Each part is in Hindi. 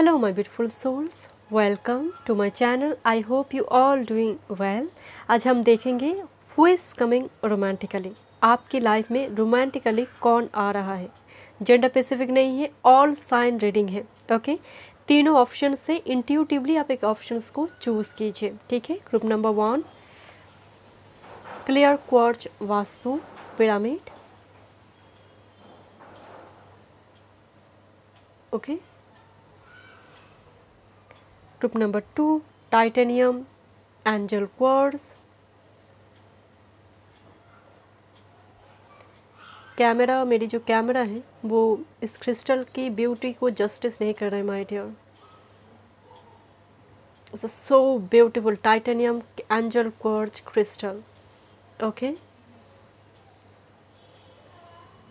Hello my beautiful souls, welcome to my channel. I hope you all doing well. आज हम देखेंगे who is coming romantically. आपकी लाइफ में रोमांटिकली कौन आ रहा है. जेंडर स्पेसिफिक नहीं है, ऑल साइन रीडिंग है. ओके तीनों ऑप्शन से इंट्यूटिवली आप एक ऑप्शंस को चूज़ कीजिए. ठीक है. Group number 1 clear quartz vastu pyramid. Okay group number 2 titanium angel quartz. Camera, मेरी जो कैमरा है वो इस क्रिस्टल की ब्यूटी को जस्टिस नहीं कर रहा है my dear. It's so beautiful titanium angel quartz crystal. Okay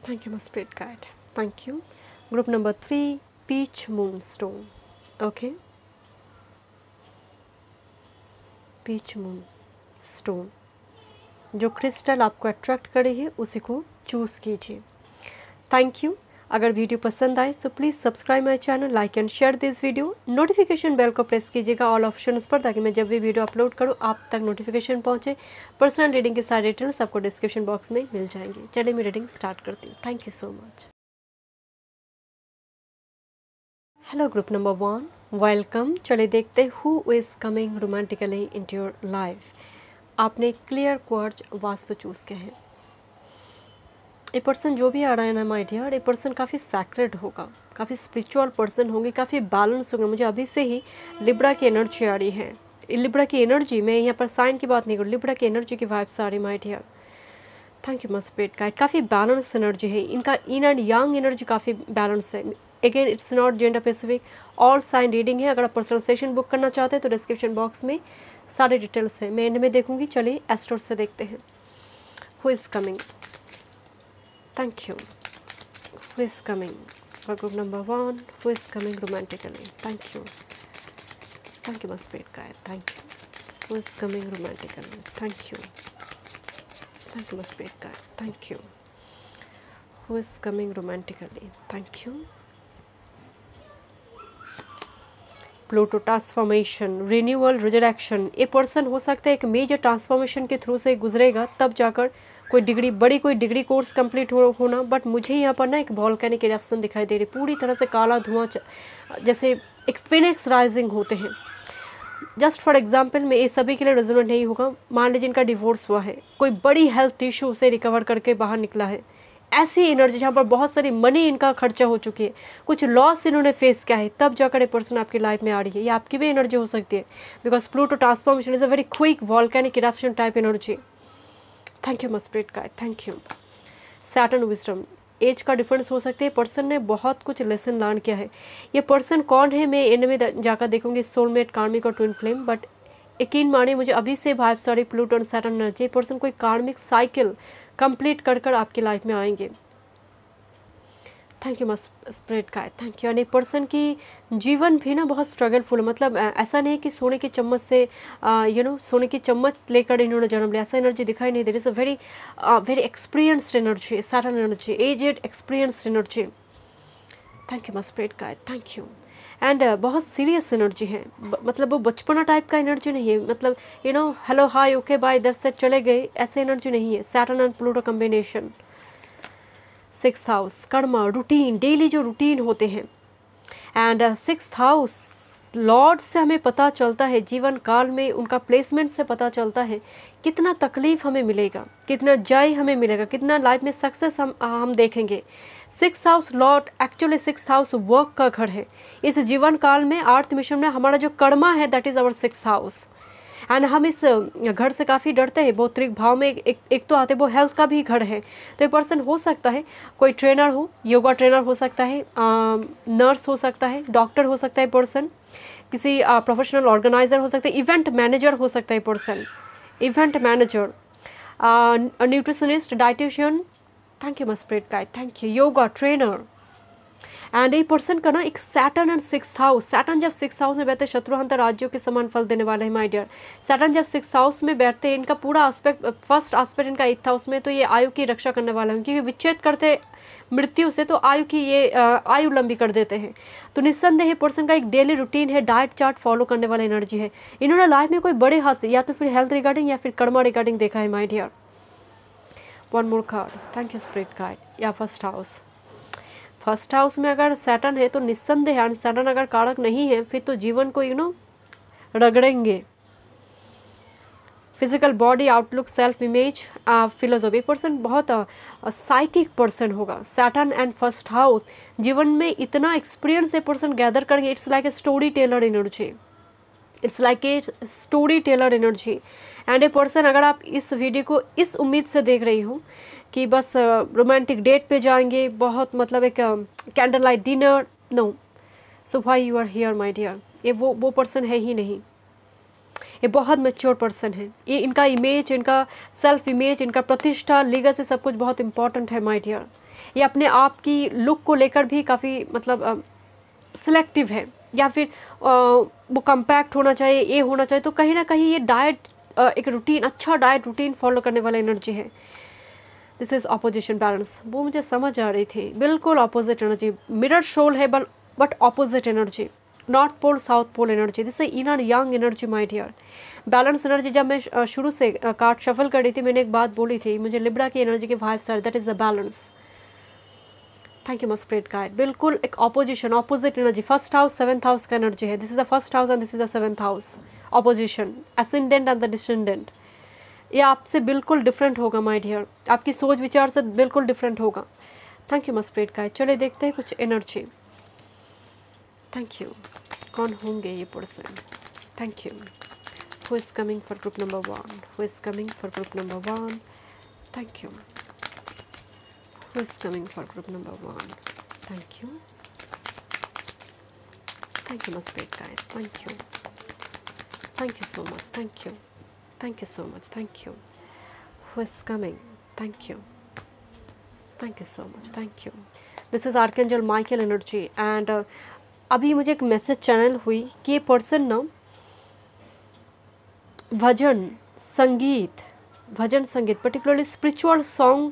thank you my spirit guide, thank you. Group number 3 peach moonstone. Okay peach moon stone, जो क्रिस्टल आपको अट्रैक्ट करे है उसी को चूज़ कीजिए. Thank you. अगर वीडियो पसंद आए तो please subscribe my channel, like and share this video. Notification bell को प्रेस कीजिएगा ऑल ऑप्शंस पर, ताकि मैं जब भी वीडियो अपलोड करूँ आप तक नोटिफिकेशन पहुँचे. पर्सनल रीडिंग के सारे डिटेल्स आपको डिस्क्रिप्शन बॉक्स में मिल जाएंगे. चलिए मैं रीडिंग स्टार्ट करती हूँ. Thank you so much. Hello group number 1, welcome. चलिए देखते हैं who is coming romantically into your life. आपने क्लियर क्वार्ट्ज वास्तु चूज़ किया है. ये पर्सन जो भी आ रहा है ना माय डियर, ये पर्सन काफ़ी सैक्रेड होगा, काफ़ी स्पिरिचुअल पर्सन होंगे, काफ़ी बैलेंस होंगे. मुझे अभी से ही लिब्रा की एनर्जी आ रही है. लिब्रा की एनर्जी, मैं यहाँ पर साइन की बात नहीं करूँ, लिब्रा की एनर्जी की वाइब्स आ रही my dear. Thank you my spirit guide. काफ़ी बैलेंस एनर्जी है इनका. इन एंड यंग एनर्जी काफ़ी बैलेंस है. Again it's not gender specific, all sign reading है. अगर आप पर्सनल सेशन बुक करना चाहते हैं तो डिस्क्रिप्शन बॉक्स में सारे डिटेल्स हैं, मैं एंड में देखूंगी. चलिए एस्ट्रो से देखते हैं who is coming. Thank you. Who is coming for group number 1, who is coming romantically. Thank you. Thank you my spirit guide, thank you. Who is coming romantically. Thank you. Thank you my spirit guide, thank you. Who is coming romantically. Thank you. Pluto transformation, renewal, resurrection. ये पर्सन हो सकता है एक मेजर ट्रांसफॉर्मेशन के थ्रू से गुजरेगा, तब जाकर कोई डिग्री, बड़ी कोई डिग्री कोर्स कंप्लीट होना. बट मुझे यहाँ पर ना एक वोल्केनिक इरप्शन दिखाई दे रही, पूरी तरह से काला धुआं, जैसे एक फिनिक्स राइजिंग होते हैं. जस्ट फॉर एग्जांपल में ये सभी के लिए रेजोनेट नहीं होगा. मान लीजिए इनका डिवोर्स हुआ है, कोई बड़ी हेल्थ इशू से रिकवर करके बाहर निकला है, ऐसी एनर्जी जहाँ पर बहुत सारी मनी इनका खर्चा हो चुकी है, कुछ लॉस इन्होंने फेस किया है, तब जाकर ये पर्सन आपकी लाइफ में आ रही है. ये आपकी भी एनर्जी हो सकती है, because Pluto transformation is a very quick volcanic eruption type energy. Thank you my spirit guide, thank you. Saturn wisdom, age का डिफरेंस हो सकता है. पर्सन ने बहुत कुछ लेसन लर्न किया है. ये पर्सन कौन है मैं एंड में जाकर देखूंगी. सोलमेट, कार्मिक और ट्विन फ्लेम. बट यकीन मानिए मुझे अभी से वाइब सारी प्लूटो और सैटर्न एनर्जी. पर्सन कोई कार्मिक साइकिल कंप्लीट कर आपकी लाइफ में आएंगे. Thank you my spirit guide, thank you. यानी पर्सन की जीवन भी ना बहुत स्ट्रगलफुल है. मतलब ऐसा नहीं है कि सोने की चम्मच से सोने की चम्मच लेकर इन्होंने जन्म लिया, ऐसा एनर्जी दिखाई नहीं दे रही. It's a very very experienced energy, Saturn energy, aged experienced energy. Thank you my spirit guide, thank you. And बहुत सीरियस एनर्जी है. मतलब वो बचपना टाइप का एनर्जी नहीं है, मतलब hello hi okay bye that's it चले गए, ऐसे एनर्जी नहीं है. Saturn and Pluto combination. 6th house, karma, routine, daily जो रूटीन होते हैं. एंड 6th हाउस लॉर्ड से हमें पता चलता है, जीवन काल में उनका प्लेसमेंट से पता चलता है कितना तकलीफ हमें मिलेगा, कितना जय हमें मिलेगा, कितना लाइफ में सक्सेस हम देखेंगे. 6th house Lord actually 6th house work का घर है. इस जीवन काल में अर्थ मिशन में हमारा जो कर्मा है that is our 6th house. And हम इस घर से काफ़ी डरते हैं. भौतिक भाव में एक तो आते, वो हेल्थ का भी घर है. तो ये पर्सन हो सकता है कोई ट्रेनर हो, योगा ट्रेनर हो सकता है, नर्स हो सकता है, डॉक्टर हो सकता है पर्सन, किसी प्रोफेशनल ऑर्गेनाइजर हो सकता है, इवेंट मैनेजर हो सकता है person, event manager, nutritionist, dietitian. Thank you my spirit guide, thank you. Yoga trainer. And ये पर्सन का ना एक Saturn and 6th house, Saturn जब 6th हाउस में बैठते हैं शत्रुहंतर राज्यों के समान फल देने वाले हैं माय डियर। सैटर्न जब 6th हाउस में बैठते हैं, इनका पूरा एस्पेक्ट, फर्स्ट एस्पेक्ट इनका 8th हाउस में, तो ये आयु की रक्षा करने वाला है, क्योंकि विच्छेद करते मृत्यु से, तो आयु की ये आयु लंबी कर देते हैं। तो निस्संदेह पर्सन का एक डेली रूटीन है, डाइट चार्ट फॉलो करने वाला एनर्जी है। इन्होंने लाइफ में कोई बड़े हादसे या तो फिर हेल्थ रिगार्डिंग या फिर कर्मा रिगार्डिंग देखा है my dear. One more card, thank you spirit guide. या फर्स्ट हाउस, फर्स्ट हाउस में अगर सैटर्न है तो निस्संदेह, सैटर्न अगर कारक नहीं है फिर तो जीवन को रगड़ेंगे। Physical body, outlook, self image, philosophy, person बहुत साइकिक पर्सन होगा। सैटर्न एंड फर्स्ट हाउस, जीवन में इतना एक्सपीरियंस है पर्सन गैदर करेंगे। It's like a story teller energy, it's like a story teller energy. And a person, अगर आप इस वीडियो को इस उम्मीद से देख रही हूँ कि बस रोमांटिक डेट पे जाएंगे, बहुत मतलब एक candle light dinner, no, so why you are here my dear. ये वो पर्सन है ही नहीं, ये बहुत मैच्योर पर्सन है। ये इनका इमेज, इनका सेल्फ इमेज, इनका प्रतिष्ठा, लीगसी, सब कुछ बहुत इंपॉर्टेंट है माय डियर। ये अपने आप की लुक को लेकर भी काफ़ी मतलब सिलेक्टिव है, या फिर वो कम्पैक्ट होना चाहिए, ये होना चाहिए। तो कहीं ना कहीं ये डाइट, एक रूटीन, अच्छा डाइट रूटीन फॉलो करने वाला एनर्जी है। दिस इज ऑपोजिशन बैलेंस, वो मुझे समझ आ रही थी, बिल्कुल ऑपोजिट एनर्जी। मिरर सोल है but opposite energy, north pole south pole energy. This is inner yang energy my dear. Balance energy, जब मैं शुरू से कार्ड शफल कर रही थी, मैंने एक बात बोली थी, मुझे लिब्रा की एनर्जी के 5 star, that is the balance. Thank you much spirit guide. बिल्कुल एक opposition, opposite energy. First house 7th house का एनर्जी है। This is the first house and this is the 7th house. Opposition, ascendant and the descendant. ये आपसे बिल्कुल डिफरेंट होगा माय डियर, आपकी सोच विचार से बिल्कुल डिफरेंट होगा। Thank you much spirit guide. चलिए देखते हैं कुछ एनर्जी। Thank you. कौन होंगे ये person? Thank you. Who is coming for group number 1? Who is coming for group number 1? Thank you. Who is coming for group number 1? Thank you. Thank you, Ms. Great guys. Thank you. Thank you so much. Thank you. Thank you so much. Thank you. Who is coming? Thank you. Thank you so much. Thank you. This is Archangel Michael energy and अभी मुझे एक मैसेज चैनल हुई कि ये पर्सन ना भजन संगीत पर्टिकुलरली स्पिरिचुअल सॉन्ग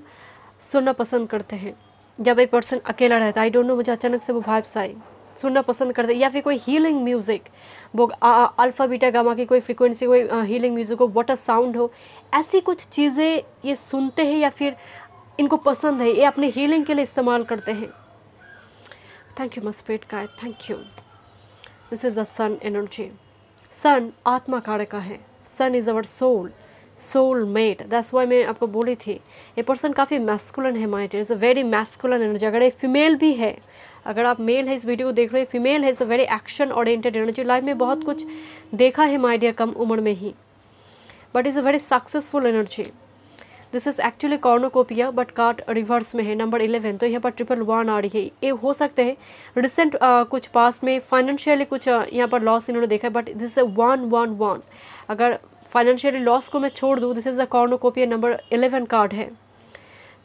सुनना पसंद करते हैं। जब एक पर्सन अकेला रहता है, आई डोंट नो, मुझे अचानक से वो वाइब्स आई, सुनना पसंद करते हैं। या फिर कोई हीलिंग म्यूज़िक, वो अल्फ़ा बीटा गामा की कोई फ्रीक्वेंसी, कोई हीलिंग म्यूज़िक हो, वाटर साउंड हो, ऐसी कुछ चीज़ें ये सुनते हैं या फिर इनको पसंद है, ये अपने हीलिंग के लिए इस्तेमाल करते हैं। Thank you much spirit guide. Thank you. This is the sun energy. Sun आत्मा कारक का है। Sun is our soul mate. That's why मैं आपको बोली थी ये पर्सन काफ़ी मैस्कुलन है my dear. Is a very masculine energy. अगर ये फीमेल भी है, अगर आप मेल है इस वीडियो को देख रहे हो, फीमेल है, is a very action oriented energy. Life में बहुत कुछ देखा है माय डियर कम उम्र में ही, but is a very successful energy. This is actually cornucopia but card reverse में है, नंबर 11। तो यहाँ पर 111 आ रही है। ये हो सकते हैं रिसेंट कुछ पास्ट में फाइनेंशियली कुछ यहाँ पर लॉस इन्होंने देखा है, बट दिस इज 111। अगर फाइनेंशियली लॉस को मैं छोड़ दूँ, this is the cornucopia number 11 card है।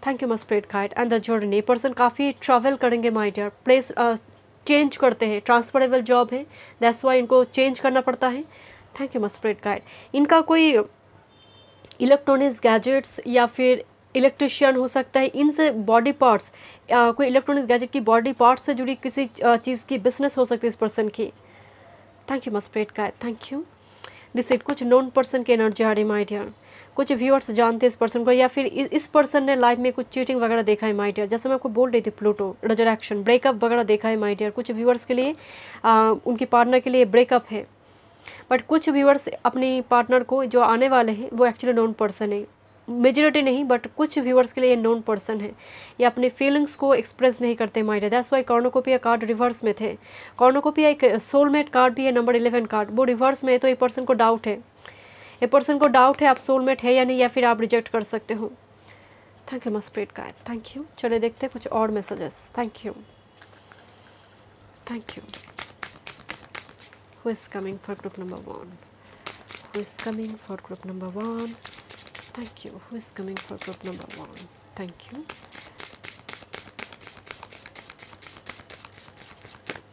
Thank you much spirit guide and the journey. Person काफ़ी ट्रैवल करेंगे माय डियर, प्लेस चेंज करते हैं, ट्रांसफरेबल जॉब है, दैट्स वाई इनको चेंज करना पड़ता है। Thank you much spirit guide. इनका कोई इलेक्ट्रॉनिक्स गैजेट्स या फिर इलेक्ट्रिशियन हो सकता है, इनसे बॉडी पार्ट्स, कोई इलेक्ट्रॉनिक्स गैजेट की बॉडी पार्ट्स से जुड़ी किसी चीज़ की बिजनेस हो सकती है इस पर्सन की। Thank you much spirit guide. Thank you. This it कुछ नॉन पर्सन की एनर्जी आ रही माय डियर। कुछ व्यूअर्स जानते हैं इस पर्सन को, या फिर इस पर्सन ने लाइफ में कुछ चीटिंग वगैरह देखा है माय डियर। जैसे मैं आपको बोल रही थी, प्लूटो, रिजरेक्शन, ब्रेकअप वगैरह देखा है माय डियर। कुछ व्यूअर्स के लिए उनकी पार्टनर के लिए ब्रेकअप है, बट कुछ व्यूअर्स अपनी पार्टनर को जो आने वाले हैं वो एक्चुअली नॉन पर्सन है। मेजॉरिटी नहीं, बट कुछ व्यूअर्स के लिए ये नॉन पर्सन है। ये अपने फीलिंग्स को एक्सप्रेस नहीं करते my dear. That's why cornucopia card reverse में थे। कॉर्नोकोपिया एक सोलमेट कार्ड भी है, नंबर 11 कार्ड, वो रिवर्स में है। तो ये पर्सन को डाउट है, ये पर्सन को डाउट है आप सोलमेट है या नहीं, या फिर आप रिजेक्ट कर सकते हो। Thank you much spirit guide. Thank you. चलिए देखते हैं कुछ और messages. Thank you. Thank you. Who is coming for group number 1? Who is coming for group number 1? Thank you. Who is coming for group number 1? Thank you.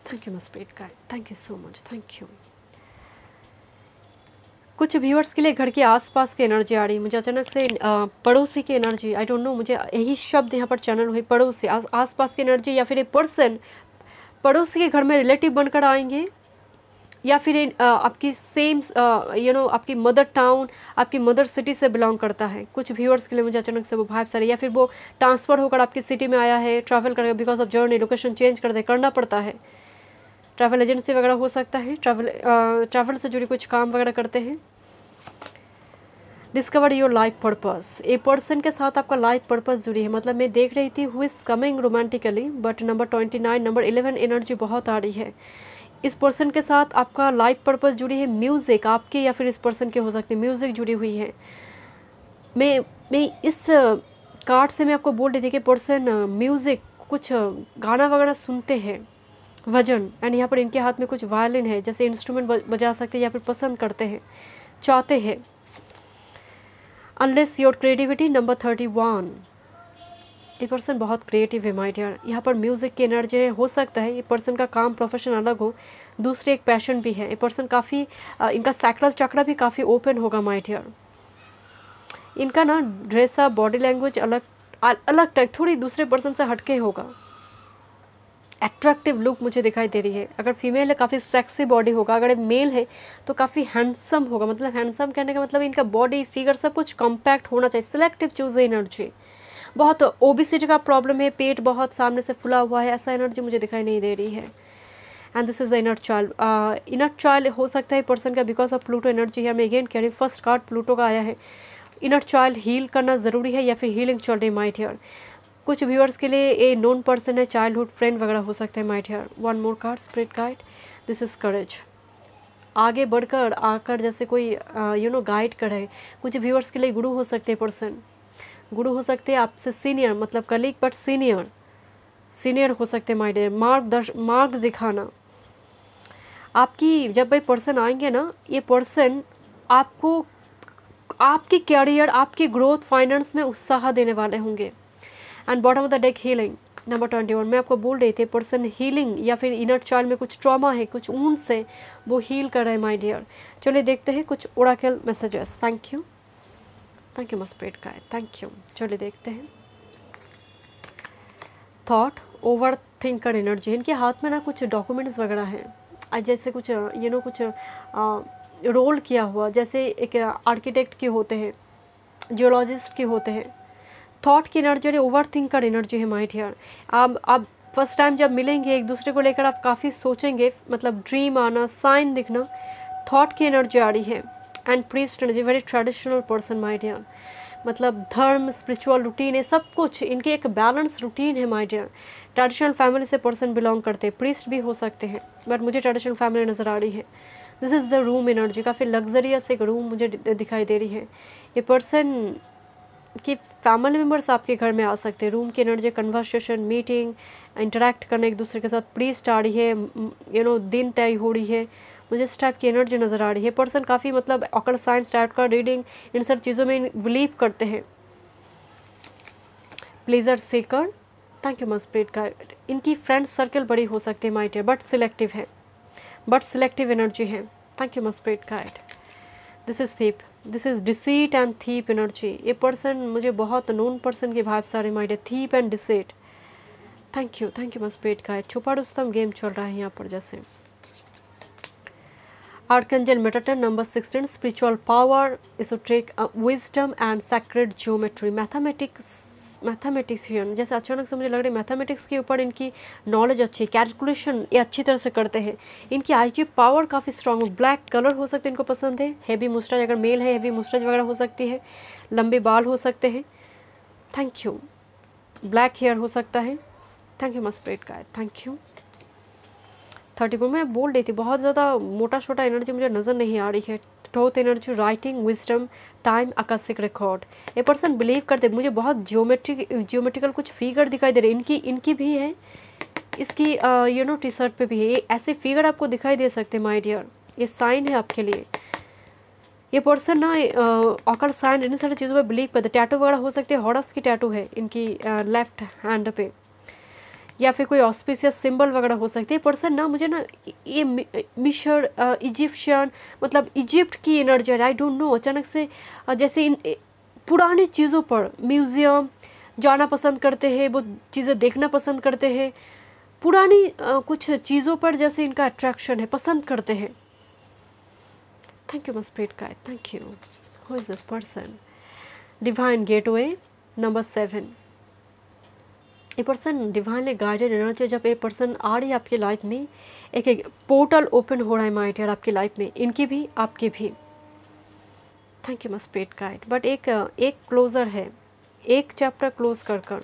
Thank you must spirit guide, thank you so much, thank you. कुछ व्यूअर्स के लिए घर के आसपास की एनर्जी आ रही है मुझे अचानक से, पड़ोसी की एनर्जी, आई डोंट नो, मुझे यही शब्द यहाँ पर चैनल हुई, पड़ोसी, आसपास की एनर्जी, या फिर एक पर्सन पड़ोसी के घर में रिलेटिव बनकर आएंगे, या फिर आपकी सेम आपकी मदर टाउन, आपकी मदर सिटी से बिलोंग करता है। कुछ व्यूअर्स के लिए मुझे अचानक से वो वाइब्स आ रही है, या फिर वो ट्रांसफ़र होकर आपकी सिटी में आया है, ट्रैवल करेगा, because of journey location change करना पड़ता है। ट्रैवल एजेंसी वगैरह हो सकता है, ट्रैवल से जुड़ी कुछ काम वगैरह करते हैं। Discover your life purpose, a person के साथ आपका लाइफ पर्पस जुड़ी है, मतलब मैं देख रही थी who is coming romantically, but number 29, number 11 energy बहुत आ रही है। इस पर्सन के साथ आपका लाइफ पर्पस जुड़ी है, म्यूज़िक आपके या फिर इस पर्सन के हो सकते हैं, म्यूज़िक जुड़ी हुई है। मैं इस कार्ड से मैं आपको बोल रही थी कि पर्सन म्यूज़िक, कुछ गाना वगैरह सुनते हैं, भजन, एंड यहाँ पर इनके हाथ में कुछ वायलिन है, जैसे इंस्ट्रूमेंट बजा सकते हैं या फिर पसंद करते हैं, चाहते हैं। अनलेस योर क्रिएटिविटी, नंबर 31, ये पर्सन बहुत क्रिएटिव है माय डियर। यहाँ पर म्यूज़िक की एनर्जी हो सकता है ये पर्सन का काम प्रोफेशन अलग हो, दूसरे एक पैशन भी है। ये पर्सन काफ़ी इनका सैक्रल चक्र भी काफ़ी ओपन होगा माय डियर। इनका ना ड्रेसअप, बॉडी लैंग्वेज अलग टाइप, थोड़ी दूसरे पर्सन से हटके होगा। अट्रैक्टिव लुक मुझे दिखाई दे रही है। अगर फीमेल है काफ़ी सेक्सी बॉडी होगा, अगर मेल है तो काफ़ी हैंडसम होगा। मतलब हैंडसम कहने का मतलब इनका बॉडी फिगर सब कुछ कॉम्पैक्ट होना चाहिए। सिलेक्टिव चूज है एनर्जी। बहुत ओबिसिटी का प्रॉब्लम है, पेट बहुत सामने से फुला हुआ है, ऐसा एनर्जी मुझे दिखाई नहीं दे रही है। And this is the inner child. Inner child हो सकता है पर्सन का, बिकॉज ऑफ प्लूटो एनर्जी है। मैं अगेन कह रही हूँ, फर्स्ट कार्ड प्लूटो का आया है। इनर चाइल्ड हील करना ज़रूरी है या फिर हीलिंग चल रही माय डियर। कुछ व्यूअर्स के लिए ए नोन पर्सन है, चाइल्डहुड फ्रेंड वगैरह हो सकते हैं my dear. One more card spirit guide, this is courage. आगे बढ़कर आकर जैसे कोई गाइड करे। कुछ व्यूअर्स के लिए गुरु हो सकते हैं पर्सन, गुरु हो सकते हैं आपसे सीनियर, मतलब कलीग बट सीनियर हो सकते हैं माय डियर। मार्ग दिखाना आपकी, जब भाई पर्सन आएंगे ना, ये पर्सन आपको आपकी कैरियर, आपकी ग्रोथ, फाइनेंस में उत्साह देने वाले होंगे। And bottom of the deck healing, number 21। मैं आपको बोल रही थी पर्सन हीलिंग या फिर इनर चाइल्ड में कुछ ट्रॉमा है, कुछ ऊन से वो हील कर रहे हैं माय डियर। चलिए देखते हैं कुछ Oracle messages. Thank you must spirit guide, thank you. चलिए देखते हैं। Thought over thinker energy. इनके हाथ में ना कुछ डॉक्यूमेंट्स वगैरह हैं, जैसे कुछ कुछ रोल किया हुआ, जैसे एक आर्किटेक्ट के होते हैं, जियोलॉजिस्ट के होते हैं। थॉट की एनर्जी, ओवर थिंकर एनर्जी है माय डियर। आप फर्स्ट टाइम जब मिलेंगे एक दूसरे को लेकर आप काफ़ी सोचेंगे, मतलब ड्रीम आना, साइन दिखना, थॉट की एनर्जी आ रही है। And priest energy, very traditional person my dear. मतलब धर्म, स्पिरिचुअल रूटीन है, सब कुछ इनके एक बैलेंस रूटीन है माय डियर। ट्रेडिशनल फैमिली से पर्सन बिलोंग करते हैं, प्रीस्ट भी हो सकते हैं, बट मुझे ट्रेडिशनल फैमिली नज़र आ रही है। This is the room energy, काफ़ी लग्जरियस एक रूम मुझे दिखाई दे रही है। ये पर्सन कि फैमिली मेम्बर्स आपके घर में आ सकते हैं। रूम की एनर्जी, कन्वर्सेशन, मीटिंग, इंटरेक्ट करने एक दूसरे के साथ। प्रीस्ट आ रही है, दिन तय हो रही है, मुझे इस टाइप की एनर्जी नज़र आ रही है। पर्सन काफ़ी मतलब ऑकल्ट साइंस टाइप का, रीडिंग, इन सब चीज़ों में बिलीव करते हैं। Pleasure seeker, thank you must spirit guide. इनकी फ्रेंड सर्कल बड़ी हो सकती है my dear, but selective energy है। Thank you must spirit guide. This is thief, this is deceit and thief energy. ये पर्सन मुझे बहुत नोन पर्सन की वाइब्स आ रही my dear, thief and deceit. Thank you must spirit guide. छुपा रुस्तम गेम चल रहा है यहाँ पर जैसे। Archangel Metatron, number 16, spiritual power, esoteric wisdom and sacred geometry. Mathematician, जैसे अचानक से मुझे लग रहा है मैथमेटिक्स के ऊपर इनकी नॉलेज अच्छी है, कैलकुलेशन ये अच्छी तरह से करते हैं। इनकी आईक्यू पावर काफ़ी स्ट्रांग है। ब्लैक कलर हो सकते हैं, इनको पसंद है। हैवी मुस्टाच, अगर मेल है हैवी मुस्टाच वगैरह हो सकती है। लंबे बाल हो सकते हैं। Thank you. ब्लैक हेयर हो सकता है। Thank you must spirit guide, thank you. 34 में बोल रही थी, बहुत ज़्यादा मोटा छोटा एनर्जी मुझे नज़र नहीं आ रही है। Truth energy, writing, wisdom, time, Akashic record. ये पर्सन बिलीव करते, मुझे बहुत जियोमेट्रिकल कुछ फिगर दिखाई दे रहे हैं। इनकी भी है, इसकी टी शर्ट पे भी है। ये ऐसे फिगर आपको दिखाई दे सकते हैं माय डियर, ये साइन है आपके लिए। ये पर्सन ना ऑकल्ट साइन, इन सारी चीज़ों पे बिलीव करते। टैटू वगैरह हो सकते हैं, हॉरस की टैटू है इनकी लेफ्ट हैंड पे। या फिर कोई ऑस्पिशियस सिंबल वगैरह हो सकती है। पर्सन ना मुझे ना ये मिशर इजिप्शियन मतलब इजिप्ट की एनर्जी आई डोंट नो, अचानक से जैसे इन पुरानी चीज़ों पर म्यूज़ियम जाना पसंद करते हैं, वो चीज़ें देखना पसंद करते हैं, पुरानी कुछ चीज़ों पर जैसे इनका अट्रैक्शन है, पसंद करते हैं। Thank you my spirit guide, thank you. Who is this person? Divine gateway number 7। ये पर्सन डिवाइनली गाइडेड एनर्जी। जब ये पर्सन आ रही है आपकी लाइफ में, एक पोर्टल ओपन हो रहा है माय डियर आपकी लाइफ में, इनकी भी आपके भी। Thank you my spirit guide. But एक क्लोजर है, एक चैप्टर क्लोज कर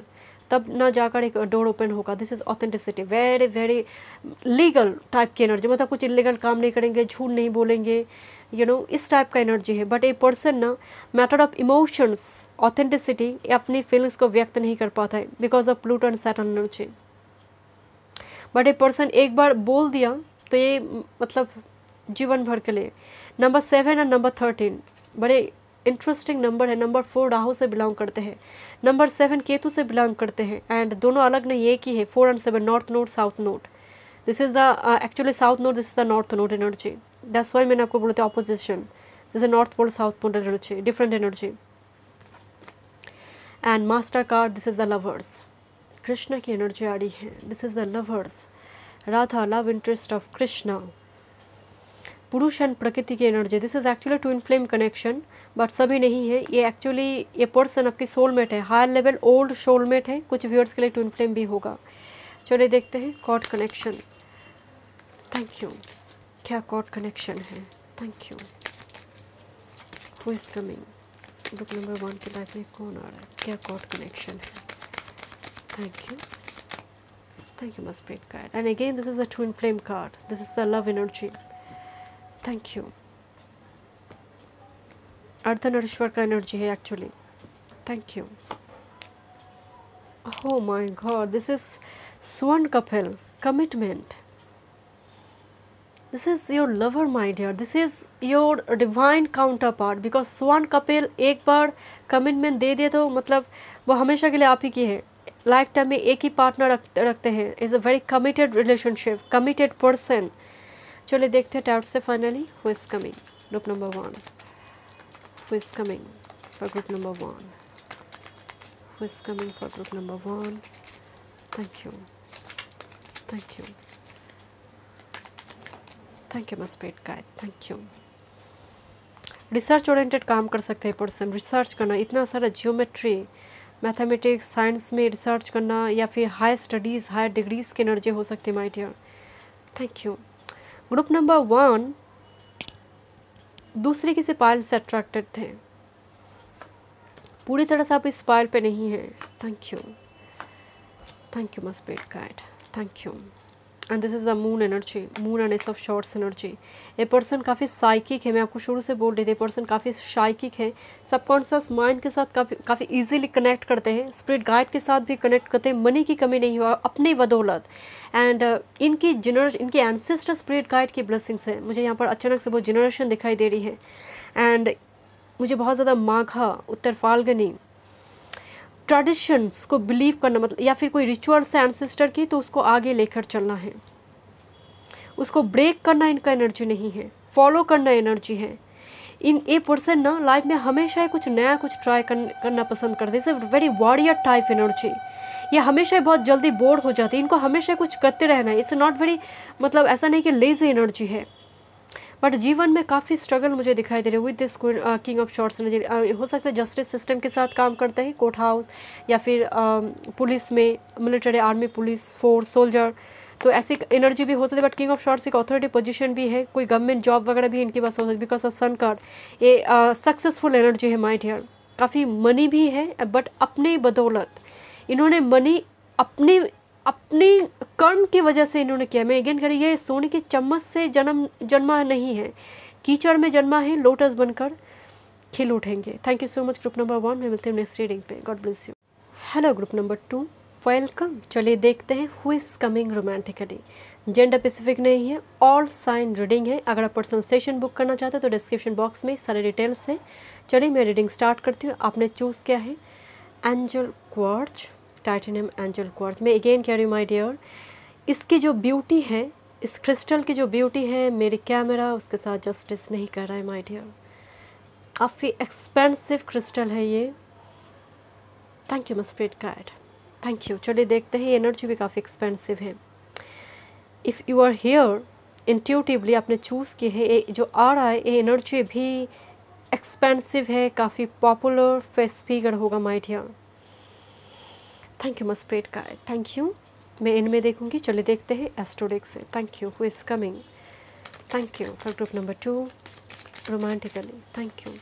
तब ना जाकर एक डोर ओपन होगा। This is authenticity, very very legal type की एनर्जी, मतलब कुछ इलीगल काम नहीं करेंगे, झूठ नहीं बोलेंगे, इस टाइप का एनर्जी है। बट ए पर्सन ना मैटर ऑफ इमोशंस, ऑथेंटिसिटी, अपनी फीलिंग्स को व्यक्त नहीं कर पाता है because of Pluto and Saturn energy. But a person एक बार बोल दिया तो ये मतलब जीवन भर के लिए। नंबर 7 और नंबर 13 बड़े इंटरेस्टिंग नंबर है। नंबर 4 राहु से बिलोंग करते हैं, नंबर 7 केतु से बिलोंग करते हैं, एंड दोनों अलग नहीं, एक ही है। 4 और 7 north node south node. This is the actually south node, this is the north node energy. That's why मैंने आपको बोला था ऑपोजिशन, जैसे north pole south pole energy, different energy. And master card, this is the lovers, Krishna की एनर्जी आ रही है। This is the lovers, Radha love interest of Krishna, पुरुष एंड प्रकृति की energy. This is actually twin flame connection, but सभी नहीं है ये। एक्चुअली ये पर्सन आपकी सोलमेट है, हायर लेवल ओल्ड सोलमेट है। कुछ व्यूअर्स के लिए ट्विन फ्लेम भी होगा। चलिए देखते हैं कॉर्ड कनेक्शन। Thank you. क्या कॉर्ड कनेक्शन है? Thank you. Who is coming? Group number 1 की लाइफ में कौन आ रहा है? क्या कॉर्ड कनेक्शन है? Thank you, thank you my spirit guide. And again this is the twin flame card, this is the love energy. Thank you. Ardhanarishvara का एनर्जी है actually. Thank you. Oh my God, this is Swan couple, commitment. This is your lover, my dear. This is your divine counterpart. Because Swan couple एक बार कमिटमेंट दे दिए तो मतलब वो हमेशा के लिए आप ही की है। लाइफ टाइम में एक ही पार्टनर रखते हैं। Is a very committed relationship, committed person. चलिए देखते हैं टैरोट से finally who is coming. Group number 1, who is coming for group number 1, who is coming for group number 1। Thank you, thank you, thank you my spirit guide, thank you. Research oriented काम कर सकते हैं पर्सन, रिसर्च करना, इतना सारा जियोमेट्री, मैथमेटिक्स, साइंस में रिसर्च करना, या फिर हायर स्टडीज़, हायर डिग्रीज़ की एनर्जी हो सकती है my dear. Thank you. Group number 1 दूसरे किसी पायल से अट्रैक्टेड थे, पूरी तरह से आप इस पायल पे नहीं हैं। Thank you, thank you my spirit guide, thank you. And this is the moon energy, moon and S of shorts energy. ये पर्सन काफ़ी साइकिक है, मैं आपको शुरू से बोल रही थी पर्सन काफ़ी साइकिक है, सबकॉन्शियस माइंड के साथ काफ़ी इजीली कनेक्ट करते हैं, स्पिरिट गाइड के साथ भी कनेक्ट करते हैं, मनी की कमी नहीं हुआ अपनी बदौलत। एंड इनकी एंसेस्टर स्पिरिट गाइड की ब्लेसिंग्स है। मुझे यहाँ पर अचानक से वो जनरेशन दिखाई दे रही है, एंड मुझे बहुत ज़्यादा माघा, उत्तर फाल्गुनी ट्रेडिशंस को बिलीव करना, मतलब या फिर कोई रिचुअल्स है एंसेस्टर की तो उसको आगे लेकर चलना है, उसको ब्रेक करना इनका एनर्जी नहीं है, फॉलो करना एनर्जी है। ये पर्सन ना लाइफ में हमेशा ही कुछ नया कुछ ट्राई करना पसंद करते हैं। It's very warrior type energy. ये हमेशा बहुत जल्दी बोर हो जाती है, इनको हमेशा कुछ करते रहना है। इट्स नॉट वेरी, मतलब ऐसा नहीं कि लेजी एनर्जी है, बट जीवन में काफ़ी स्ट्रगल मुझे दिखाई दे रहे हैं with this king of shorts energy. हो सकता है जस्टिस सिस्टम के साथ काम करते हैं, कोर्ट हाउस या फिर पुलिस में, military, army, police force, soldier, तो ऐसी एनर्जी भी हो सकती है। बट किंग ऑफ शॉर्ट्स एक अथॉरिटी पोजीशन भी है, कोई गवर्नमेंट जॉब वगैरह भी इनके पास हो सकती है बिकॉज ऑफ सन कार्ड। ये सक्सेसफुल एनर्जी है माय डियर, काफ़ी मनी भी है, बट अपनी बदौलत इन्होंने मनी अपनी कर्म की वजह से इन्होंने किया। मैं अगेन कह रही, ये सोने की चम्मच से जन्मा नहीं है, कीचड़ में जन्मा है, लोटस बनकर खिल उठेंगे। Thank you so much group number 1। मैं मिलते हैं नेक्स्ट रीडिंग पे। God bless you. Hello group number 2, welcome. चलिए देखते हैं who is coming romantically. Gender specific नहीं है, ऑल साइन रीडिंग है। अगर आप पर्सनल सेशन बुक करना चाहते हैं तो डिस्क्रिप्शन बॉक्स में सारे डिटेल्स हैं। चलिए मैं रीडिंग स्टार्ट करती हूँ। आपने चूज़ किया है angel quartz, titanium angel quartz में अगेन कह रही हूँ माय डियर, इसकी जो ब्यूटी है, इस क्रिस्टल की जो ब्यूटी है, मेरे कैमरा उसके साथ जस्टिस नहीं कर रहा है माय डियर। काफ़ी एक्सपेंसिव क्रिस्टल है ये। Thank you spirit guide, thank you. चलिए देखते हैं, एनर्जी भी काफ़ी एक्सपेंसिव है। If you are here intuitively आपने चूज़ की है, जो आ रहा है ये एनर्जी भी एक्सपेंसिव है, काफ़ी पॉपुलर फेस फिगर होगा my dear. Thank you spirit guide, thank you. मैं इनमें देखूंगी। चलिए देखते हैं एस्ट्रोडेक से। Thank you, who is coming. Thank you for group number 2 romantically. Thank you,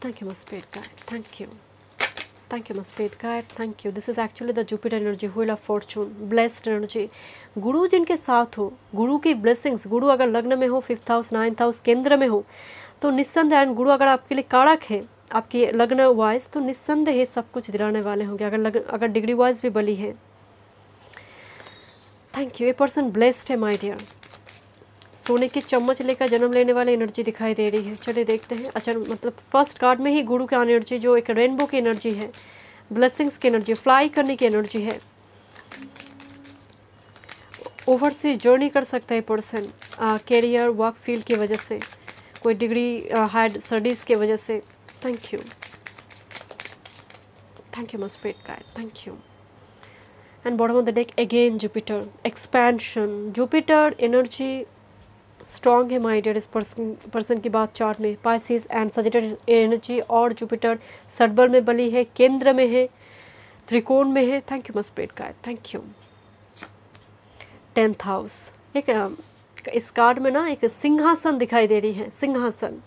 thank you spirit guide, thank you, thank you spirit guide, thank you. This is actually the Jupiter energy, wheel of fortune, blessed energy. Guru जिनके साथ हो, गुरु की ब्लेसिंग्स, गुरु अगर लग्न में हो, 5th हाउस 9th हाउस केंद्र में हो तो निस्संदेह, एंड गुरु अगर आपके लिए कारक है आपकी लग्न वाइज, तो निस्संदेह सब कुछ दिलाने वाले होंगे, अगर डिग्री वाइज भी बली है। Thank you. ये पर्सन ब्लेस्ड है माय डियर। सोने की चम्मच लेकर जन्म लेने वाली एनर्जी दिखाई दे रही है। चलिए देखते हैं। अच्छा, मतलब फर्स्ट कार्ड में ही गुरु की एनर्जी, जो एक रेनबो की एनर्जी है, ब्लेसिंग्स की एनर्जी, फ्लाई करने की एनर्जी है, ओवरसीज जर्नी कर सकता है पर्सन, कैरियर वर्क फील्ड की वजह से, कोई डिग्री हायर स्टडीज़ की वजह से। Thank you, thank you my spirit guide, thank you. And bottom of the deck again Jupiter, expansion. Jupiter energy strong है माय डियर। इस पर्सन की बात चार्ट में पाइसिस एंड सजिटेरियस एनर्जी, और जुपिटर सडबल में बली है, केंद्र में है, त्रिकोण में है। Thank you my spirit guide, thank you. 10th house, एक इस कार्ड में ना एक सिंहासन दिखाई दे रही है, सिंहासन,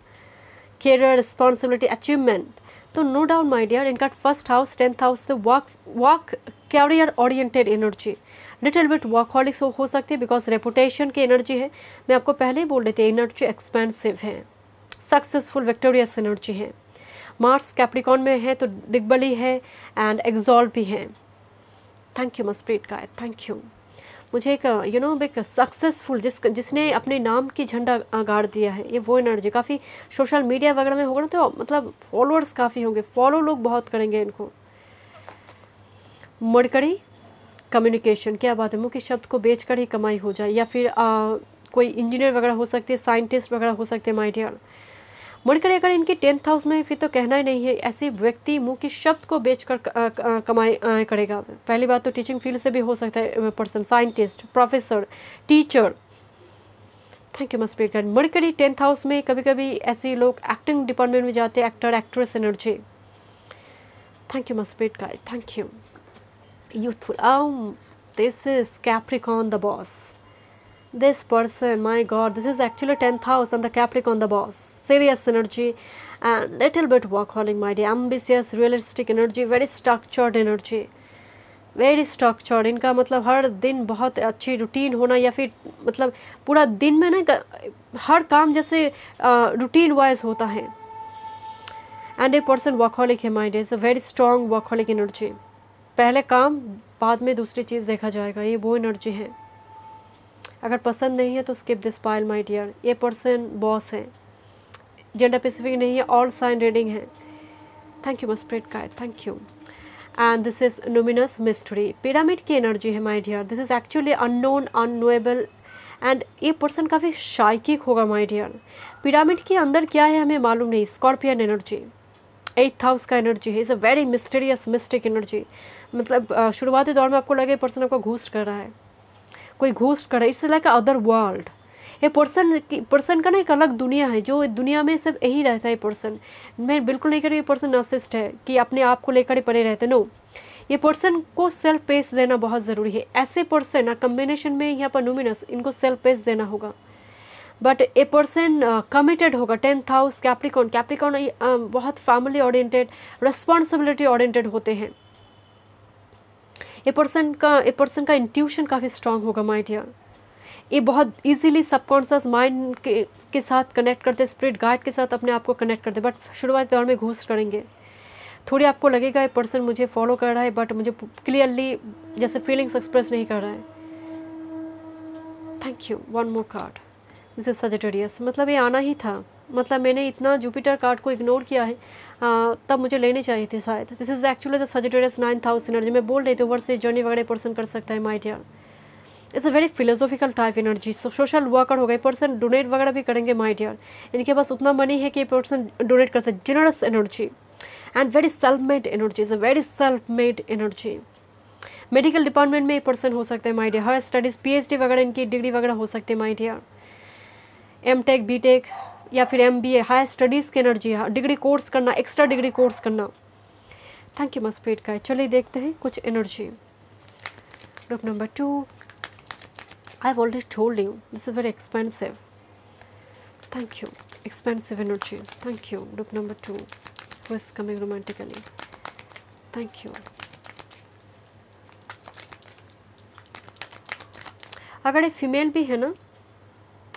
कैरियर, रिस्पॉन्सिबिलिटी, अचीवमेंट। तो नो डाउट माय डियर, इनका फर्स्ट हाउस 10th हाउस से work career oriented energy, little bit workaholics हो सकती है, बिकॉज रेपुटेशन की एनर्जी है। मैं आपको पहले ही बोल रही थी, एनर्जी एक्सपेंसिव है, सक्सेसफुल विक्टोरियस एनर्जी है। मार्स कैप्रिकॉन में है तो दिग्बली है एंड एग्जॉल्व भी है। Thank you my spirit guide, thank you. मुझे एक एक सक्सेसफुल, जिसने अपने नाम की झंडा गाड़ दिया है, ये वो एनर्जी। काफ़ी सोशल मीडिया वगैरह में होगा ना, तो मतलब फॉलोअर्स काफ़ी होंगे, फॉलो लोग बहुत करेंगे इनको। मरकरी कम्युनिकेशन, क्या बात है, मुख्य शब्द को बेचकर ही कमाई हो जाए, या फिर कोई इंजीनियर वगैरह हो सकती है, साइंटिस्ट वगैरह हो सकते हैं माय डियर। मरकरी अगर इनकी 10th हाउस में, फिर तो कहना ही नहीं है। ऐसे व्यक्ति मुंह के शब्द को बेचकर कमाई करेगा। पहली बात तो टीचिंग फील्ड से भी हो सकता है person, scientist, professor, teacher. Thank you my spirit guide. Mercury 10th house में कभी कभी ऐसे लोग एक्टिंग डिपार्टमेंट में जाते हैं, actor actress energy. Thank you my spirit guide, thank you. Youthful, this is Capricorn the boss. This person, my god, this is actually 10th house and the Capricorn the boss. Serious energy and little bit workaholic my dear. Ambitious, realistic energy, very structured energy, very structured. इनका मतलब हर दिन बहुत अच्छी रूटीन होना, या फिर मतलब पूरा दिन में ना हर काम जैसे रूटीन वाइज होता है। एंड ए पर्सन वर्कहॉलिक है my dear, is a very strong workaholic energy. पहले काम, बाद में दूसरी चीज़ देखा जाएगा, ये वो एनर्जी है। अगर पसंद नहीं है तो skip this pile my dear. ये पर्सन बॉस है, जेंडर स्पेसिफिक नहीं है, ऑल साइन रीडिंग है। Thank you my spirit guide, thank you. And this is luminous mystery, pyramid की एनर्जी है my dear. This is actually unknown, unknowable, and ये पर्सन काफ़ी शाइकिक होगा माय डियर। पिरामिड के अंदर क्या है हमें मालूम नहीं। स्कॉर्पियन एनर्जी, 8th हाउस का एनर्जी है, is a very mysterious, mistake energy. मतलब शुरुआती दौर में आपको लगे पर्सन आपको घूस कर रहा है, कोई घूस कर रहा है, इट्स लाइक अदर वर्ल्ड। ये पर्सन का ना एक अलग दुनिया है, जो दुनिया में सिर्फ यही रहता है पर्सन। मैं बिल्कुल नहीं कह रही ये पर्सन नार्सिसिस्ट है कि अपने आप को लेकर ही पड़े रहते, नो। ये पर्सन को सेल्फ पेस देना बहुत ज़रूरी है। ऐसे पर्सन कम्बिनेशन में यहाँ पर ल्यूमिनस, इनको सेल्फ पेस देना होगा। बट ए पर्सन कमिटेड होगा। 10th हाउस कैप्रिकॉन, कैप्रिकॉन बहुत फैमिली ओरिएंटेड, रिस्पॉन्सिबिलिटी ओरिएंटेड होते हैं। ए पर्सन का इंट्यूशन काफ़ी स्ट्रांग होगा माय डियर। ये बहुत इजीली सबकॉन्शियस माइंड के साथ कनेक्ट करते, स्पिरिट गाइड के साथ अपने आप को कनेक्ट करते, बट शुरुआती दौर में घूस करेंगे। थोड़ी आपको लगेगा ये पर्सन मुझे फॉलो कर रहा है, बट मुझे क्लियरली जैसे फीलिंग्स एक्सप्रेस नहीं कर रहा है। Thank you. One more card, this is Sagittarius, मतलब ये आना ही था, मतलब मैंने इतना जुपिटर कार्ड को इग्नोर किया है, तब मुझे लेने चाहिए थे शायद। This is actually the Sagittarius 9th house energy. मैं बोल रही थी ओवर से जर्नी वगैरह पर्सन कर सकता है my dear. It's a very philosophical type energy. Social worker हो गए पर्सन, डोनेट वगैरह भी करेंगे माय डियर। इनके पास उतना मनी है कि ये पर्सन डोनेट कर सकते। Generous energy and very self made energy, is a very self made energy. Medical department में ये पर्सन हो सकते हैं my dear. Higher studies PhD वगैरह इनकी डिग्री वगैरह हो सकते हैं माय डियर। M.Tech B.Tech या फिर MBA, हायर स्टडीज़ की एनर्जी है, डिग्री कोर्स करना, एक्स्ट्रा डिग्री कोर्स करना। थैंक यू मस्पेट का। चलिए देखते हैं कुछ energy. Group number 2, I have already told you this is very expensive. Thank you, expensive energy. Thank you. Group number 2, who is coming romantically. Thank you. अगर ये फीमेल भी है ना,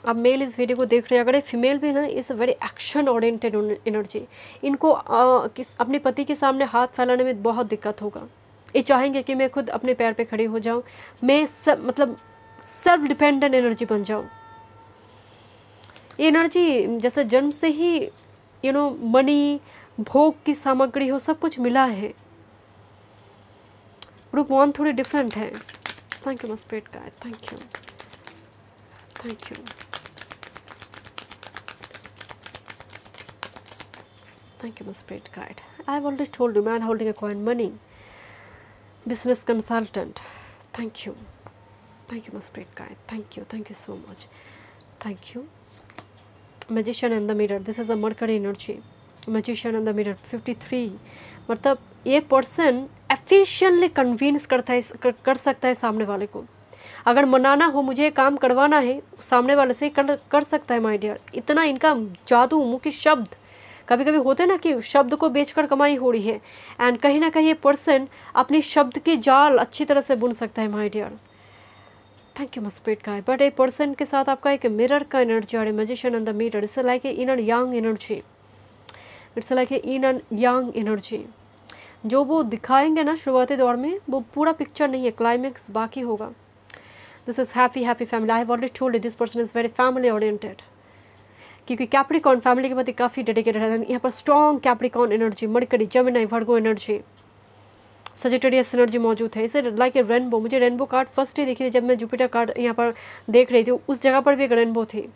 अब मेल इस वीडियो को देख रहे हैं, अगर ये फीमेल भी है ना, is a very action oriented energy. इनको अपने पति के सामने हाथ फैलाने में बहुत दिक्कत होगा। ये चाहेंगे कि मैं खुद अपने पैर पे खड़ी हो जाऊं, मैं मतलब सेल्फ डिपेंडेंट एनर्जी बन जाऊं। ये एनर्जी जैसे जन्म से ही मनी, भोग की सामग्री हो, सब कुछ मिला है। ग्रुप 1 थोड़ी डिफरेंट है। थैंक यू मस्पेट का। Thank you, thank you, thank you mosprite guide. I have already told you, man holding a coin, money, business consultant. Thank you mosprite guide. Thank you so much. Thank you. Magician and the mirror, this is a Mercury energy. Magician and the mirror 53, मतलब ये पर्सन एफिशिएंटली कन्विंस कर सकता है सामने वाले को। अगर मनाना हो, मुझे ये काम करवाना है, सामने वाले से कर सकता है माय डियर। इतना इनका जादू, मुंह की शब्द, कभी कभी होते हैं ना कि शब्द को बेचकर कमाई हो रही है, एंड कहीं ना कहीं ये पर्सन अपनी शब्द की जाल अच्छी तरह से बुन सकता है माय डियर। थैंक यू मस्पेट का। बट ए पर्सन के साथ आपका एक मिरर का एनर्जी आ रहा है, magician and the mirror. It's like A in and yang energy, it's like A in and yang energy. जो वो दिखाएंगे ना शुरुआती दौर में, वो पूरा पिक्चर नहीं है, क्लाइमेक्स बाकी होगा। This is happy family. I have already told you this person is very family oriented, क्योंकि कैप्रिकॉन फैमिली के प्रति काफ़ी डेडिकेटेड है। यहाँ पर strong Capricorn energy, Mercury, Gemini, Virgo energy, Sagittarius energy मौजूद है। इसे लाइक ए रेनबो, मुझे रेनबो कार्ड फर्स्ट ही देखी थी जब मैं जुपिटर कार्ड यहाँ पर देख रही थी, उस जगह पर भी एक रेनबो थी।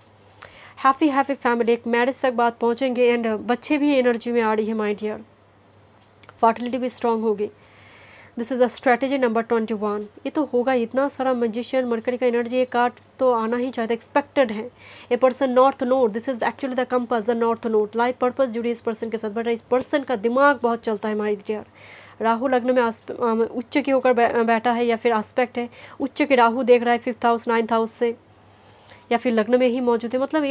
हैप्पी फैमिली, एक मैरिज तक बात पहुँचेंगे, एंड बच्चे भी एनर्जी में आ रही है माय डियर। फर्टिलिटी भी स्ट्रॉन्ग होगी। This is the strategy number 21। ये तो होगा, इतना सारा मैजिशियन, मरकरी का एनर्जी, ये कार्ड तो आना ही चाहिए, एक्सपेक्टेड है। A person north node, this is actually the compass, the north node. Life purpose जुड़ी इस पर्सन के साथ, बट इस पर्सन का दिमाग बहुत चलता है माय डियर। राहु लग्न में उच्च की होकर बैठा है, या फिर आस्पेक्ट है, उच्च के राहु देख रहा है 5th हाउस 9th हाउस से, या फिर लग्न में ही मौजूद है। मतलब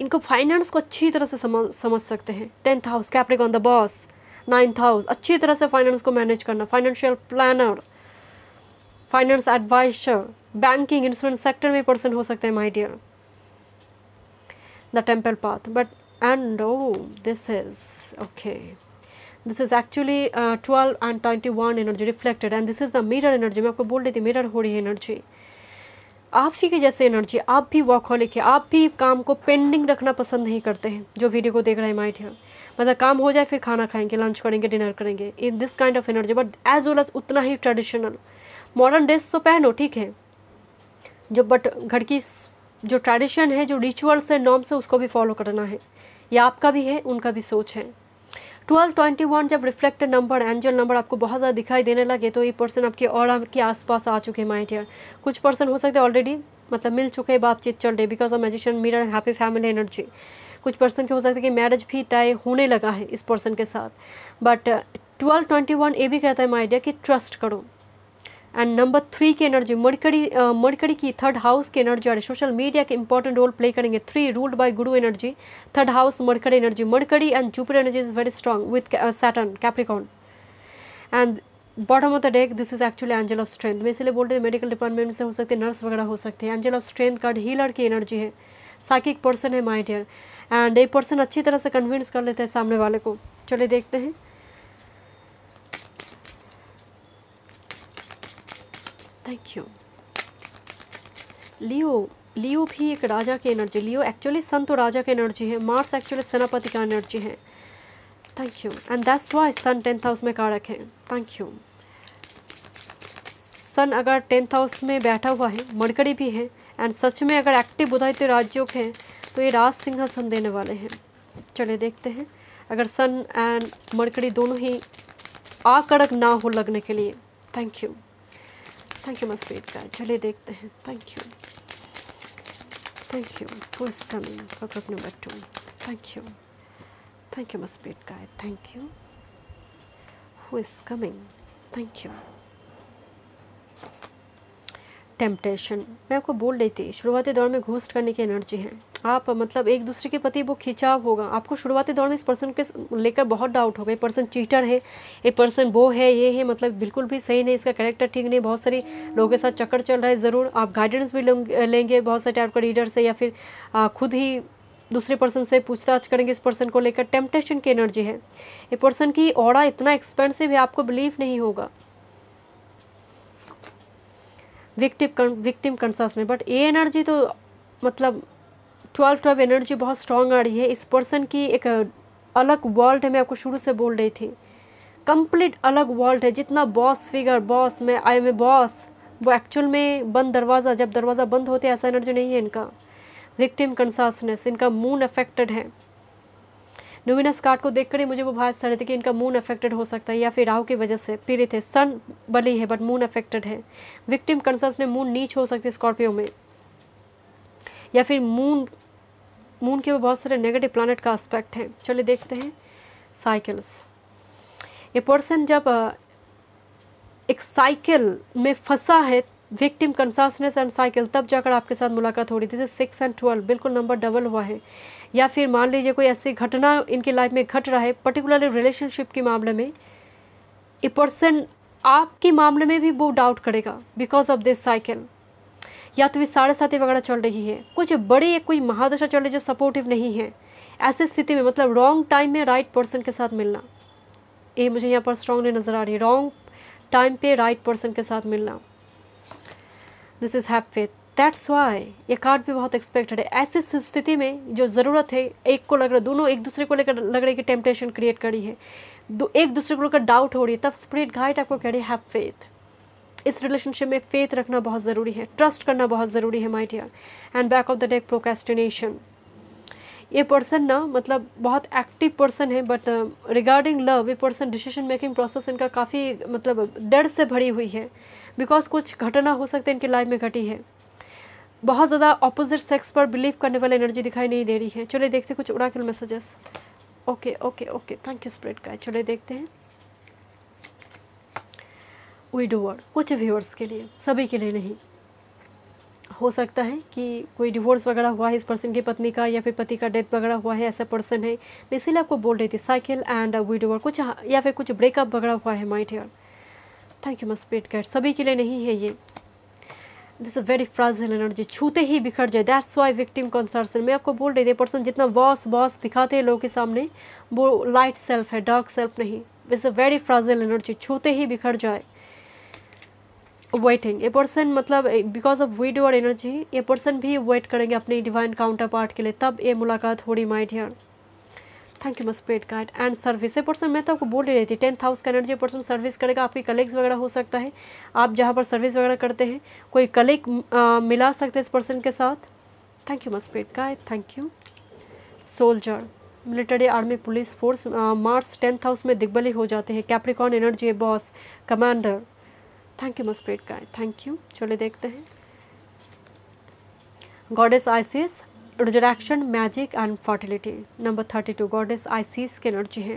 इनको फाइनेंस को अच्छी तरह से समझ सकते हैं। 10th house Capricorn the boss, 9th house, अच्छी तरह से फाइनेंस को मैनेज करना, financial planner, finance adviser, banking, insurance sector में पर्सन हो सकते हैं my dear. The temple path, but and this is okay, this is actually 12 and 21 energy reflected, and this is the mirror energy. मैं आपको बोल रही थी मिरर हो रही है एनर्जी। आप ही के जैसे एनर्जी, आप भी वर्कहॉलिक है, आप भी काम को पेंडिंग रखना पसंद नहीं करते हैं। जो वीडियो को देख रहे हैं माय डियर, मतलब काम हो जाए फिर खाना खाएंगे, लंच करेंगे, डिनर करेंगे, in this kind of energy, but as well as उतना ही ट्रेडिशनल। मॉडर्न ड्रेस तो पहनो ठीक है, जो बट घर की जो ट्रेडिशन है, जो रिचुअल्स है, नॉर्म्स है, उसको भी फॉलो करना है। ये आपका भी है, उनका भी सोच है। 12, 21 जब रिफ्लेक्टेड नंबर, एंजल नंबर आपको बहुत ज़्यादा दिखाई देने लगे, तो ये पर्सन आपके ऑरा के आसपास आ चुके हैं माय डियर। कुछ पर्सन हो सकते हैं ऑलरेडी मतलब मिल चुके हैं, बातचीत चल रही, because of magician, mirror, happy family energy. कुछ पर्सन के हो सकता है कि मैरिज भी तय होने लगा है इस पर्सन के साथ। बट 12, 21 ये भी कहता है माय डियर कि ट्रस्ट करो। एंड नंबर 3 की एनर्जी, मरकरी की 3rd हाउस की एनर्जी आ रही है। सोशल मीडिया के इंपॉर्टेंट रोल प्ले करेंगे। 3 ruled by Guru energy, 3rd house mercury energy. Mercury and Jupiter energy is very strong with Saturn Capricorn. And bottom of the deck, this is actually angel of strength. मैं इसलिए बोल रही हूँ मेडिकल डिपार्टमेंट से हो सकते हैं, नर्स वगैरह हो सकती है। Angel of strength card healer की एनर्जी है, साइकिक पर्सन है माय डियर, एंड ये पर्सन अच्छी तरह से कन्विंस कर लेते हैं सामने वाले को। चलिए देखते हैं। थैंक यू लियो, लियो भी एक राजा की एनर्जी, लियो एक्चुअली सन तो राजा की एनर्जी है, मार्स एक्चुअली सेनापति का एनर्जी है। Thank you. And that's why sun 10th house में कार रखें। Thank you. सन अगर 10th हाउस में बैठा हुआ है, मरकरी भी है, एंड सच में अगर एक्टिव बुधादित्य राजयोग है तो ये राज सिंहासन देने वाले हैं। चलिए देखते हैं, अगर सन एंड मरकरी दोनों ही आकड़क ना हो लगने के लिए। Thank you, thank you my spirit guide. चलिए देखते हैं। Thank you, thank you. Who is coming for group number 2? Thank you, thank you my spirit guide. Thank you. Who is coming? Thank you. Temptation, मैं आपको बोल रही थी शुरुआती दौर में घूस्ट करने की एनर्जी है। आप मतलब एक दूसरे के प्रति वो खिंचाव होगा आपको शुरुआती दौर में। इस पर्सन के लेकर बहुत डाउट होगा, ये पर्सन चीटर है, ये पर्सन वो है, ये है, मतलब बिल्कुल भी सही नहीं, इसका कैरेक्टर ठीक नहीं, बहुत सारी लोगों के साथ चक्कर चल रहा है। ज़रूर आप गाइडेंस भी लेंगे बहुत सारे टाइप का रीडर से, या फिर खुद ही दूसरे पर्सन से पूछताछ करेंगे इस पर्सन को लेकर। टेम्पटेशन की एनर्जी है। ये पर्सन की ऑरा इतना एक्सपेंसिव है आपको बिलीव नहीं होगा। विक्टिम कंसर्न, बट ये एनर्जी तो मतलब 12 एनर्जी बहुत स्ट्रॉन्ग आ रही है। इस पर्सन की एक अलग वर्ल्ड है, मैं आपको शुरू से बोल रही थी, कंप्लीट अलग वर्ल्ड है। जितना बॉस फिगर, बॉस में आई एम बॉस, वो एक्चुअल में बंद दरवाज़ा, जब दरवाज़ा बंद होते हैं ऐसा एनर्जी नहीं है इनका। विक्टिम कंसर्ननेस, इनका मून अफेक्टेड है। न्यूमिनस कार्ड को देखकर ही मुझे वो भाव आ रहे थे कि इनका मून अफेक्टेड हो सकता है, या फिर राहु की वजह से पीड़ित है। सन बली है बट मून अफेक्टेड है। विक्टिम कंसर्न में मून नीच हो सकती है स्कॉर्पियो में, या फिर मून के बहुत सारे नेगेटिव प्लैनेट का एस्पेक्ट है। चलिए देखते हैं साइकिल्स। ये पर्सन जब एक साइकिल में फंसा है, विक्टिम कंसर्नेस एंड साइकिल, तब जाकर आपके साथ मुलाकात हो रही थी। जैसे 6 और 12 बिल्कुल नंबर डबल हुआ है। या फिर मान लीजिए कोई ऐसी घटना इनकी लाइफ में घट रहा है, पर्टिकुलरली रिलेशनशिप के मामले में, ये पर्सन आपके मामले में भी वो डाउट करेगा बिकॉज ऑफ दिस साइकिल। या तो ये 7.5 वगैरह चल रही है, कुछ बड़ी कोई महादशा चल रही जो सपोर्टिव नहीं है। ऐसी स्थिति में मतलब रॉन्ग टाइम में राइट पर्सन के साथ मिलना, ये मुझे यहाँ पर स्ट्रांगली नज़र आ रही है। रॉन्ग टाइम पे राइट पर्सन के साथ मिलना, this is have faith. That's why ये कार्ड भी बहुत एक्सपेक्टेड है। ऐसी स्थिति में जो ज़रूरत है, एक को लग रहा है, दोनों एक दूसरे को लेकर लग रहा है कि टेम्पटेशन क्रिएट करी है, एक दूसरे को लेकर डाउट हो रही है, तब स्पिरिट गाइड आपको कह रही है हैव फेथ। इस रिलेशनशिप में फेथ रखना बहुत ज़रूरी है, ट्रस्ट करना बहुत ज़रूरी है my dear. And back of the deck procrastination, ये पर्सन ना मतलब बहुत एक्टिव पर्सन है, बट रिगार्डिंग लव ये पर्सन डिसीजन मेकिंग प्रोसेस इनका काफ़ी मतलब डर से भरी हुई है, बिकॉज कुछ घटना हो सकता है इनकी लाइफ में घटी है। बहुत ज़्यादा ऑपोजिट सेक्स पर बिलीव करने वाली एनर्जी दिखाई नहीं दे रही है। चलिए देखते कुछ Oracle messages. Okay okay okay, thank you spirit guide. चलिए देखते हैं विडोवर, कुछ व्यूअर्स के लिए, सभी के लिए नहीं। हो सकता है कि कोई डिवोर्स वगैरह हुआ है इस पर्सन की पत्नी का, या फिर पति का डेथ वगैरह हुआ है, ऐसा पर्सन है। मैं इसीलिए आपको बोल रही थी साइकिल एंड विडोवर, कुछ या फिर कुछ ब्रेकअप वगैरह हुआ है my dear. Thank you my spirit guide. सभी के लिए नहीं है ये। This is very fragile energy, छूते ही बिखर जाए। दैट्स वाई विक्टिम कंसर्न, मैं आपको बोल रही थी पर्सन जितना बॉस दिखाते हैं लोगों के सामने, वो लाइट सेल्फ है, डार्क सेल्फ नहीं। This is very fragile energy, छूते ही बिखर जाए। वेटिंग, ये पर्सन मतलब बिकॉज ऑफ विडोवर एनर्जी ये पर्सन भी वेट करेंगे अपने डिवाइन काउंटर पार्ट के लिए, तब ये मुलाकात हो रही my dear. Thank you my spirit guide. And service, ये पर्सन मैं तो आपको बोल ही रही थी 10th हाउस का एनर्जी पर्सन सर्विस करेगा। आपके कलीग्स वगैरह हो सकता है, आप जहाँ पर सर्विस वगैरह करते हैं कोई कलीग मिला सकते हैं इस पर्सन के साथ। Thank you my spirit guide. Thank you. Soldier, military, army, police force, Mars 10th house में दिग्बली हो जाते हैं। Capricorn energy, boss, commander. Thank you my spirit guide. Thank you. चलिए देखते हैं goddess ISIS, resurrection, magic and fertility. Number 32 goddess ISIS की एनर्जी है।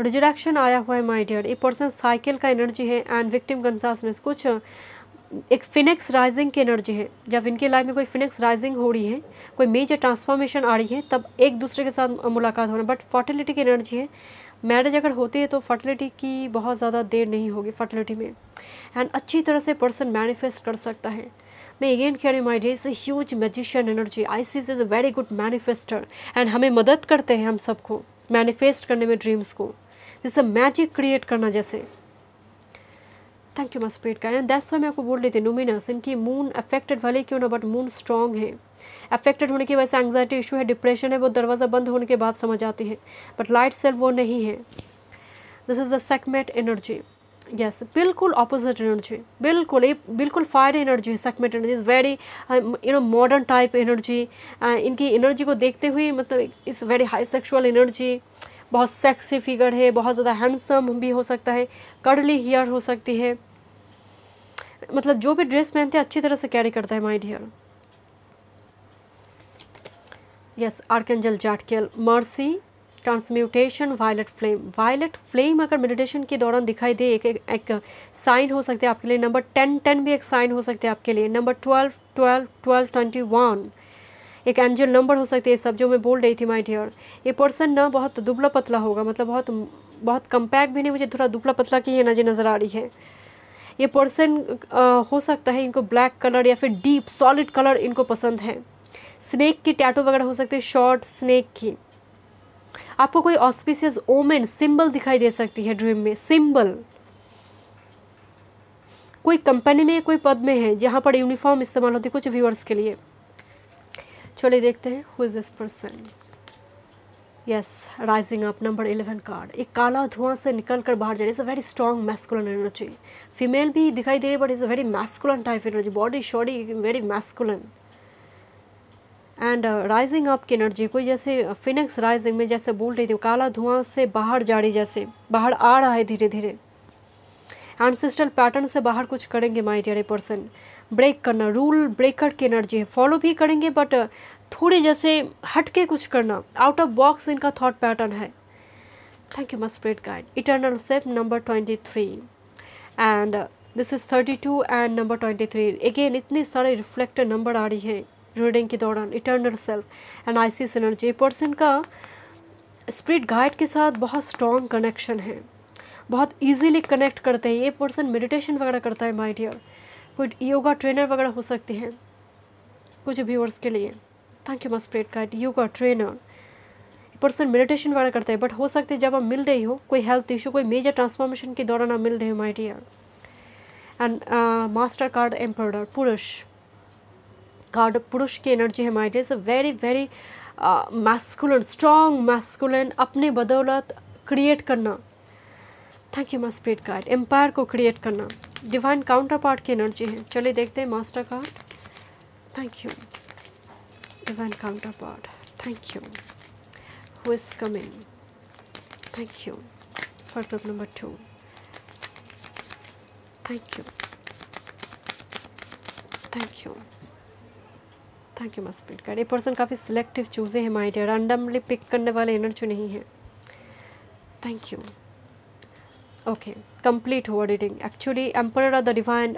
रिजरेक्शन आया हुआ है माय डियर। ये पर्सन साइकिल का एनर्जी है एंड विक्टिम कंसर्नेस, कुछ एक फिनिक्स राइजिंग की एनर्जी है। जब इनके लाइफ में कोई फिनिक्स राइजिंग हो रही है, कोई मेजर ट्रांसफॉर्मेशन आ रही है, तब एक दूसरे के साथ मुलाकात हो रही है। बट फर्टिलिटी की एनर्जी है। मैरिज अगर होती है तो फर्टिलिटी की बहुत ज़्यादा देर नहीं होगी फर्टिलिटी में, एंड अच्छी तरह से पर्सन मैनिफेस्ट कर सकता है। मैं अगेन कह रही हूँ my dear, is a huge magician energy. Isis is a very good manifester and हमें मदद करते हैं हम सबको मैनिफेस्ट करने में ड्रीम्स को, जैसे मैजिक क्रिएट करना जैसे। Thank you मस्पिरिट guide. And that's why मैं आपको बोल रही थी नुमिनस, इनकी मून अफेक्टेड भले क्यों ना, बट मून स्ट्रॉन्ग है। अफेक्टेड होने की वजह से एंग्जाइटी इशू है, डिप्रेशन है, वो दरवाज़ा बंद होने के बाद समझ आती है, बट लाइट सेल्फ वो नहीं है। This is the Sekhmet energy. Yes, बिल्कुल ऑपोजिट एनर्जी, बिल्कुल ये बिल्कुल फायर एनर्जी है। Sekhmet energy is very modern type energy. इनकी एनर्जी को देखते हुए मतलब is very high sexual energy, बहुत सेक्सी फिगर है, बहुत ज़्यादा हैंडसम भी हो सकता है, कर्ली हेयर हो सकती है, मतलब जो भी ड्रेस पहनते हैं अच्छी तरह से कैरी करता है my dear. Yes, archangel Zadkiel, mercy, transmutation, violet flame. Violet flame अगर मेडिटेशन के दौरान दिखाई दे, एक साइन हो सकते हैं आपके लिए। नंबर 10 भी एक साइन हो सकते हैं आपके लिए। नंबर 12 12 12 21 एक एंजल नंबर हो सकती है। सब जो मैं बोल रही थी माय डियर, ये पर्सन ना बहुत दुबला पतला होगा, मतलब बहुत कम्पैक्ट भी नहीं, मुझे थोड़ा दुबला पतला की एनर्जी नज़र आ रही है। ये पर्सन हो सकता है इनको ब्लैक कलर या फिर डीप सॉलिड कलर इनको पसंद है। स्नेक की टैटू वगैरह हो सकती है, शॉर्ट स्नेक की। आपको कोई ऑस्पिशियस ओमेन सिंबल दिखाई दे सकती है ड्रीम में, सिंबल। कोई कंपनी में कोई पद में है जहाँ पर यूनिफॉर्म इस्तेमाल होती है कुछ व्यूअर्स के लिए। चलिए देखते हैं who is this person. Yes, rising up, number 11 card. एक काला धुआं से निकल कर बाहर जा रही है। It's a very strong masculine energy. Female भी दिखाई दे रही है, but it's a very masculine type energy, body shoddy very masculine. And rising up की एनर्जी, कोई जैसे फिनिक्स राइजिंग में जैसे बोल रही थी, काला धुआं से बाहर जा रही, जैसे बाहर आ रहा है धीरे धीरे। एंसेस्ट्रल पैटर्न से बाहर कुछ करेंगे माय डियर पर्सन। ब्रेक करना, रूल ब्रेकर की एनर्जी है। फॉलो भी करेंगे बट थोड़ी जैसे हट के कुछ करना, आउट ऑफ बॉक्स इनका थॉट पैटर्न है। Thank you must spirit guide. Eternal self, number 23 and this is 32 and number 23। Again इतनी सारे रिफ्लेक्टर नंबर आ रही है रीडिंग के दौरान। Eternal self and ISIS energy. Person का स्पिरिट गाइड के साथ बहुत स्ट्रॉन्ग कनेक्शन है, बहुत इजीली कनेक्ट करते हैं। ये पर्सन मेडिटेशन वगैरह करता है माय डियर, कोई योगा ट्रेनर वगैरह हो सकते हैं कुछ व्यूअर्स के लिए। Thank you must spirit guide. Yoga trainer, person meditation वगैरह करता है, बट हो सकते हैं जब आप मिल रही हो कोई हेल्थ इशू, कोई मेजर ट्रांसफॉर्मेशन के दौरान आप मिल रहे हो my dear. And master card emperor, पुरुष कार्ड, पुरुष की एनर्जी है my dear. It's a very very masculine, strong masculine, अपने बदौलत क्रिएट करना। Thank you must spirit guide. Empire को क्रिएट करना, डिवाइन काउंटर पार्ट की एनर्जी है। चलिए देखते हैं master card. Thank you divine counter part. Thank you who is coming. Thank you for group number 2। Thank you thank you thank you must spirit guide. ये पर्सन काफ़ी सिलेक्टिव चूजे हैं माय डियर, रैंडमली पिक करने वाले एनर्जी नहीं है। Thank you. Okay, complete word reading. Actually, Emperor are the divine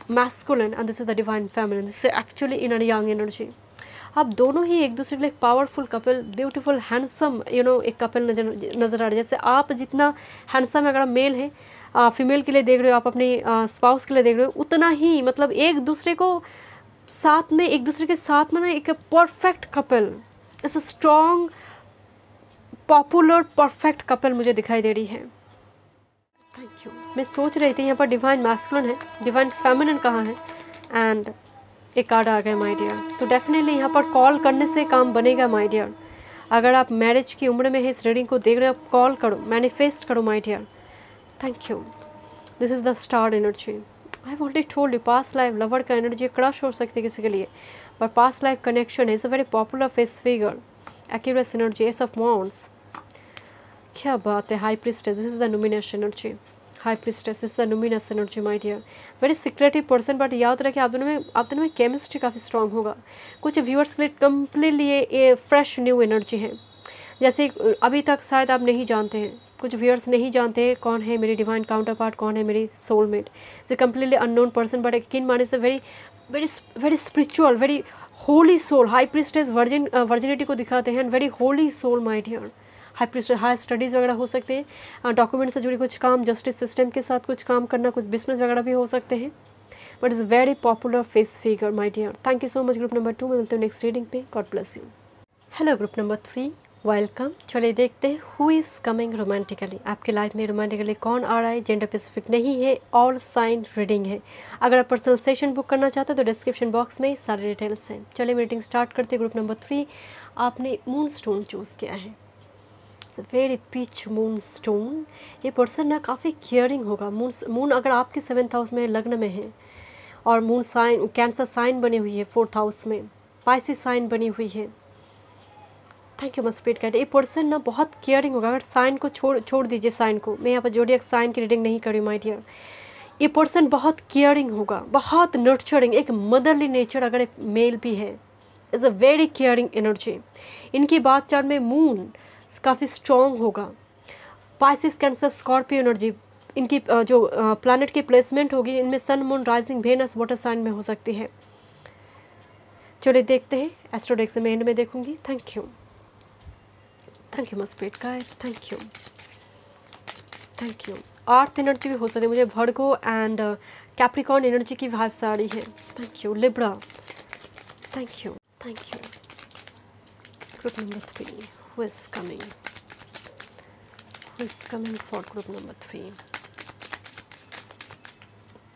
masculine and this is the divine feminine. This is actually in a young energy. आप दोनों ही एक दूसरे के लिए पावरफुल कपल, ब्यूटीफुल हैंडसम एक कपल नज़र आ रहा है। जैसे आप जितना हैंडसम अगर मेल है, फीमेल के लिए देख रहे हो, आप अपने स्पाउस के लिए देख रहे हो, उतना ही मतलब एक दूसरे को साथ में, एक दूसरे के साथ में ना एक perfect couple, it's a strong popular perfect couple मुझे दिखाई दे रही है। Thank you. मैं सोच रही थी यहाँ पर डिवाइन मैस्कुलिन है, डिवाइन फेमिनिन कहाँ है, एंड एक कार्ड आ गया माय डियर। तो डेफिनेटली यहाँ पर कॉल करने से काम बनेगा माय डियर। अगर आप मैरिज की उम्र में है, इस रीडिंग को देख रहे हो, आप कॉल करो, मैनिफेस्ट करो my dear. Thank you. This is the star energy. I have already told you, past life lover का एनर्जी क्रश हो सकती है किसी के लिए, पर past life connection is a very popular face figure. Icarus energy, ace of wands, क्या बात है। High priestess, this is the numinous energy. High priestess is the numinous energy my dear. Very secretive person, but याद रखिए आप दोनों में केमिस्ट्री काफ़ी स्ट्रॉन्ग होगा। कुछ व्यूअर्स के लिए कम्प्लीटली ये फ्रेश न्यू एनर्जी है। जैसे अभी तक शायद आप नहीं जानते हैं, कुछ व्यूअर्स नहीं जानते कौन है मेरी डिवाइन काउंटर पार्ट, कौन है मेरी soulmate. It's a completely unknown person, but किन माने से very very very spiritual, very holy soul. High priestess virginity को दिखाते हैं, and very holy soul my dear. High studies वगैरह हो सकते हैं, डॉक्यूमेंट से जुड़ी कुछ काम, जस्टिस सिस्टम के साथ कुछ काम करना, कुछ बिजनेस वगैरह भी हो सकते हैं, but is very popular face figure my dear. Thank you so much group number 2 में मिलते हैं नेक्स्ट रीडिंग पे। God bless you. Hello group number 3, welcome. चलिए देखते हैं हु इज़ कमिंग रोमांटिकली। आपके लाइफ में रोमांटिकली कौन आ रहा है। जेंडर स्पेसिफिक नहीं है, ऑल साइन रीडिंग है। अगर आप पर्सनल सेशन बुक करना चाहते हो तो डिस्क्रिप्शन बॉक्स में सारे डिटेल्स हैं। चलिए मीटिंग स्टार्ट करते हैं। ग्रुप नंबर 3, आपने मून स्टोन चूज़ किया है। Very pitch moon stone. ये पर्सन ना काफ़ी केयरिंग होगा। मून अगर आपके 7th हाउस में लग्न में है और मून साइन कैंसर साइन बनी हुई है 4th हाउस में, पाइसिस साइन बनी हुई है। Thank you मस्पिरिट guide. ये पर्सन ना बहुत केयरिंग होगा। अगर साइन को छोड़ दीजिए, साइन को मैं यहाँ पर जोडिएक साइन की रीडिंग नहीं करी माय डियर। ये पर्सन बहुत केयरिंग होगा, बहुत नर्चरिंग, एक मदरली नेचर अगर एक मेल भी है, is a very caring energy. इनकी बात चाल में मून काफ़ी स्ट्रॉन्ग होगा। पाइसिस कैंसर स्कॉर्पियो एनर्जी, इनकी जो प्लैनेट की प्लेसमेंट होगी इनमें sun moon rising Venus water sign में हो सकती है। चलिए देखते हैं। एस्ट्रोडेक्स में एंड में देखूंगी। Thank you मस्पिरिट guide. Thank you. Earth energy भी हो सकती है। मुझे वर्गो एंड कैप्रिकॉर्न एनर्जी की वाइब्स आ रही है। Thank you Libra. Thank you. Group number 3, who is coming for group number 3।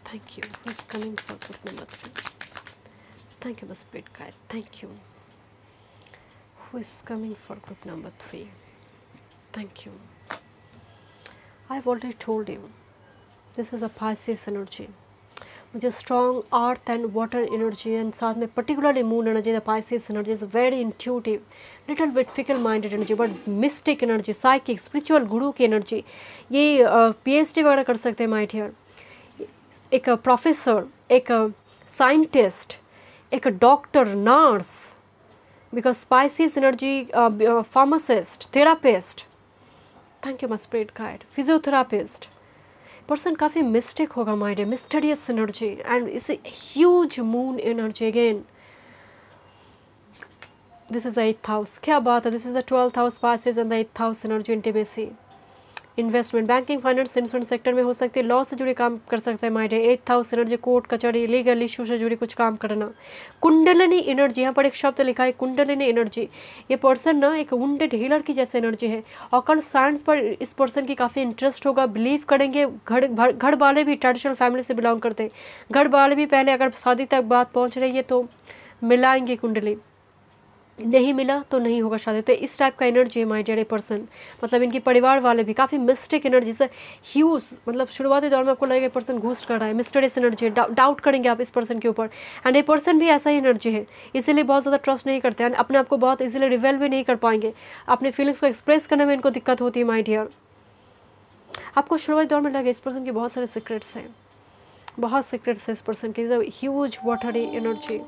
Thank you. Who is coming for group number 3। Thank you मस्पिरिट guide. Thank you. Who is coming for group number 3? Thank you. I've already told you, this is a Pisces energy. मुझे strong earth and water energy and साथ में particularly moon energy, the Pisces energy is very intuitive, little bit fickle-minded energy, but mystic energy, psychic, spiritual guru की energy। ये PhD वगैरह कर सकते हैं my dear। एक प्रोफेसर, एक साइंटिस्ट, एक doctor, nurse, because Pisces energy, pharmacist, therapist, thank you my spirit guide, physiotherapist। person काफ़ी mystic होगा my dear, mysterious energy and it's a huge moon energy again। this is the 8th house। क्या बात है। this is the 12th house Pisces and the 8th house energy, intimacy, investment, banking, finance, insurance sector में हो सकती है। लॉ से जुड़े काम कर सकते हैं mind. 8th house energy, court कचहरी, लीगल इशू से जुड़ी कुछ काम करना। कुंडलिनी एनर्जी, यहाँ पर एक शब्द लिखा है कुंडलिनी एनर्जी। ये पर्सन ना एक वुंडेड हीलर की जैसे एनर्जी है। ऑकल्ट साइंस पर इस पर्सन की काफ़ी इंटरेस्ट होगा। बिलीव करेंगे। घर वाले भी ट्रेडिशनल फैमिली से बिलोंग करते हैं। घर वाले भी पहले अगर शादी तक बात पहुँच रही है तो मिलाएंगे कुंडली, नहीं मिला तो नहीं होगा शादी। तो इस टाइप का एनर्जी है माय डियर पर्सन। मतलब इनके परिवार वाले भी काफ़ी मिस्टेक एनर्जी से ह्यूज, मतलब शुरुआती दौर में आपको लगेगा पर्सन घूस कर रहा है, मिस्टीरियस एनर्जी है, डाउट करेंगे आप इस पर्सन के ऊपर। एंड ये पर्सन भी ऐसा ही एनर्जी है, इसीलिए बहुत ज़्यादा ट्रस्ट नहीं करते हैं, अपने आप को बहुत इजीली रिवेल भी नहीं कर पाएंगे। अपने फीलिंग्स को एक्सप्रेस करने में इनको दिक्कत होती है माय डियर। आपको शुरुआती दौर में लगे इस पर्सन के बहुत सारे सीक्रेट्स हैं, बहुत सीक्रेट्स है इस पर्सन के। Huge watery energy,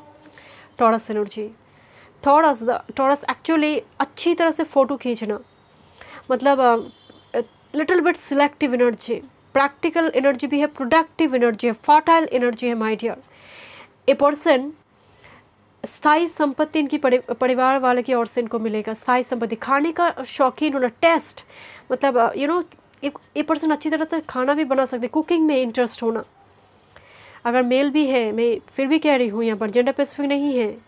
taurus energy. Taurus actually अच्छी तरह से फ़ोटो खींचना, मतलब little bit selective energy, practical energy भी है, प्रोडक्टिव एनर्जी है, फर्टाइल एनर्जी है माय डियर। ए पर्सन स्थायी संपत्ति इनकी परिवार वाले की ओर से इनको मिलेगा। स्थायी संपत्ति, खाने का शौकीन होना, टेस्ट, मतलब ये पर्सन अच्छी तरह से खाना भी बना सकते, कुकिंग में इंटरेस्ट होना। अगर मेल भी है, मैं फिर भी कह रही हूँ यहाँ पर जेंडर स्पेसिफिक नहीं है,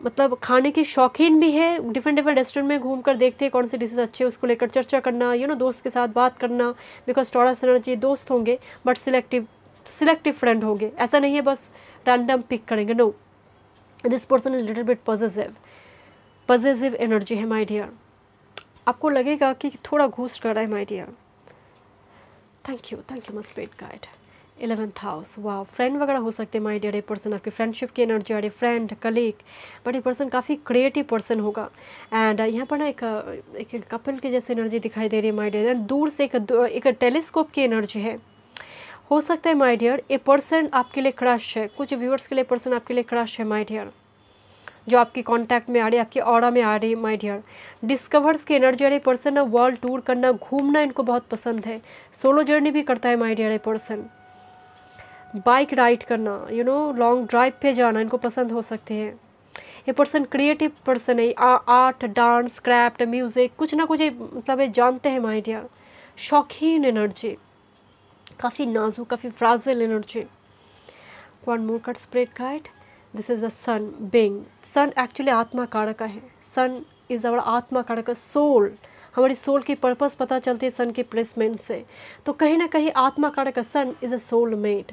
मतलब खाने की शौकीन भी है। डिफरेंट रेस्टोरेंट में घूमकर देखते हैं कौन सी डिशेज अच्छे, उसको लेकर चर्चा करना, दोस्त के साथ बात करना। बिकॉज टॉरस एनर्जी, दोस्त होंगे बट सिलेक्टिव फ्रेंड होंगे। ऐसा नहीं है बस रैंडम पिक करेंगे, no. This person is little bit positive energy है माय डियर। आपको लगेगा कि थोड़ा घूस कर रहा है my dear. Thank you my spirit guide. 11th house, वाह, फ्रेंड वगैरह हो सकते हैं माय डियर। ये पर्सन आपकी फ्रेंडशिप की एनर्जी आ रही है, फ्रेंड, कलीग, बट ये पर्सन काफ़ी क्रिएटिव पर्सन होगा। एंड यहाँ पर ना एक कपल की जैसे एनर्जी दिखाई दे रही है माय डियर। एंड दूर से एक टेलीस्कोप की एनर्जी है। हो सकता है माय डियर ये पर्सन आपके लिए क्रश है। कुछ व्यूअर्स के लिए पर्सन आपके लिए क्रश है माय डियर, जो आपकी कांटेक्ट में आ रही है, आपकी ऑरा में आ रही है माय डियर। डिस्कवर्स की एनर्जी आ रही है। पर्सन ना वर्ल्ड टूर करना, घूमना इनको बहुत पसंद है। सोलो जर्नी भी करता है माय डियर ये पर्सन। बाइक राइड करना, लॉन्ग ड्राइव पे जाना इनको पसंद हो सकते हैं। ये पर्सन क्रिएटिव पर्सन है। आर्ट, डांस, क्राफ्ट, म्यूज़िक, कुछ ना कुछ मतलब ये जानते हैं माय डियर। शौकीन एनर्जी, काफ़ी नाजुक, काफ़ी fragile energy. One more card spread guide. This is the sun being. Sun actually आत्मा कारक है। सन इज़ आवर आत्मा कारक, सोल। हमारी सोल की पर्पस पता चलती है सन के प्लेसमेंट से। तो कहीं ना कहीं आत्मा कारक sun is a soul made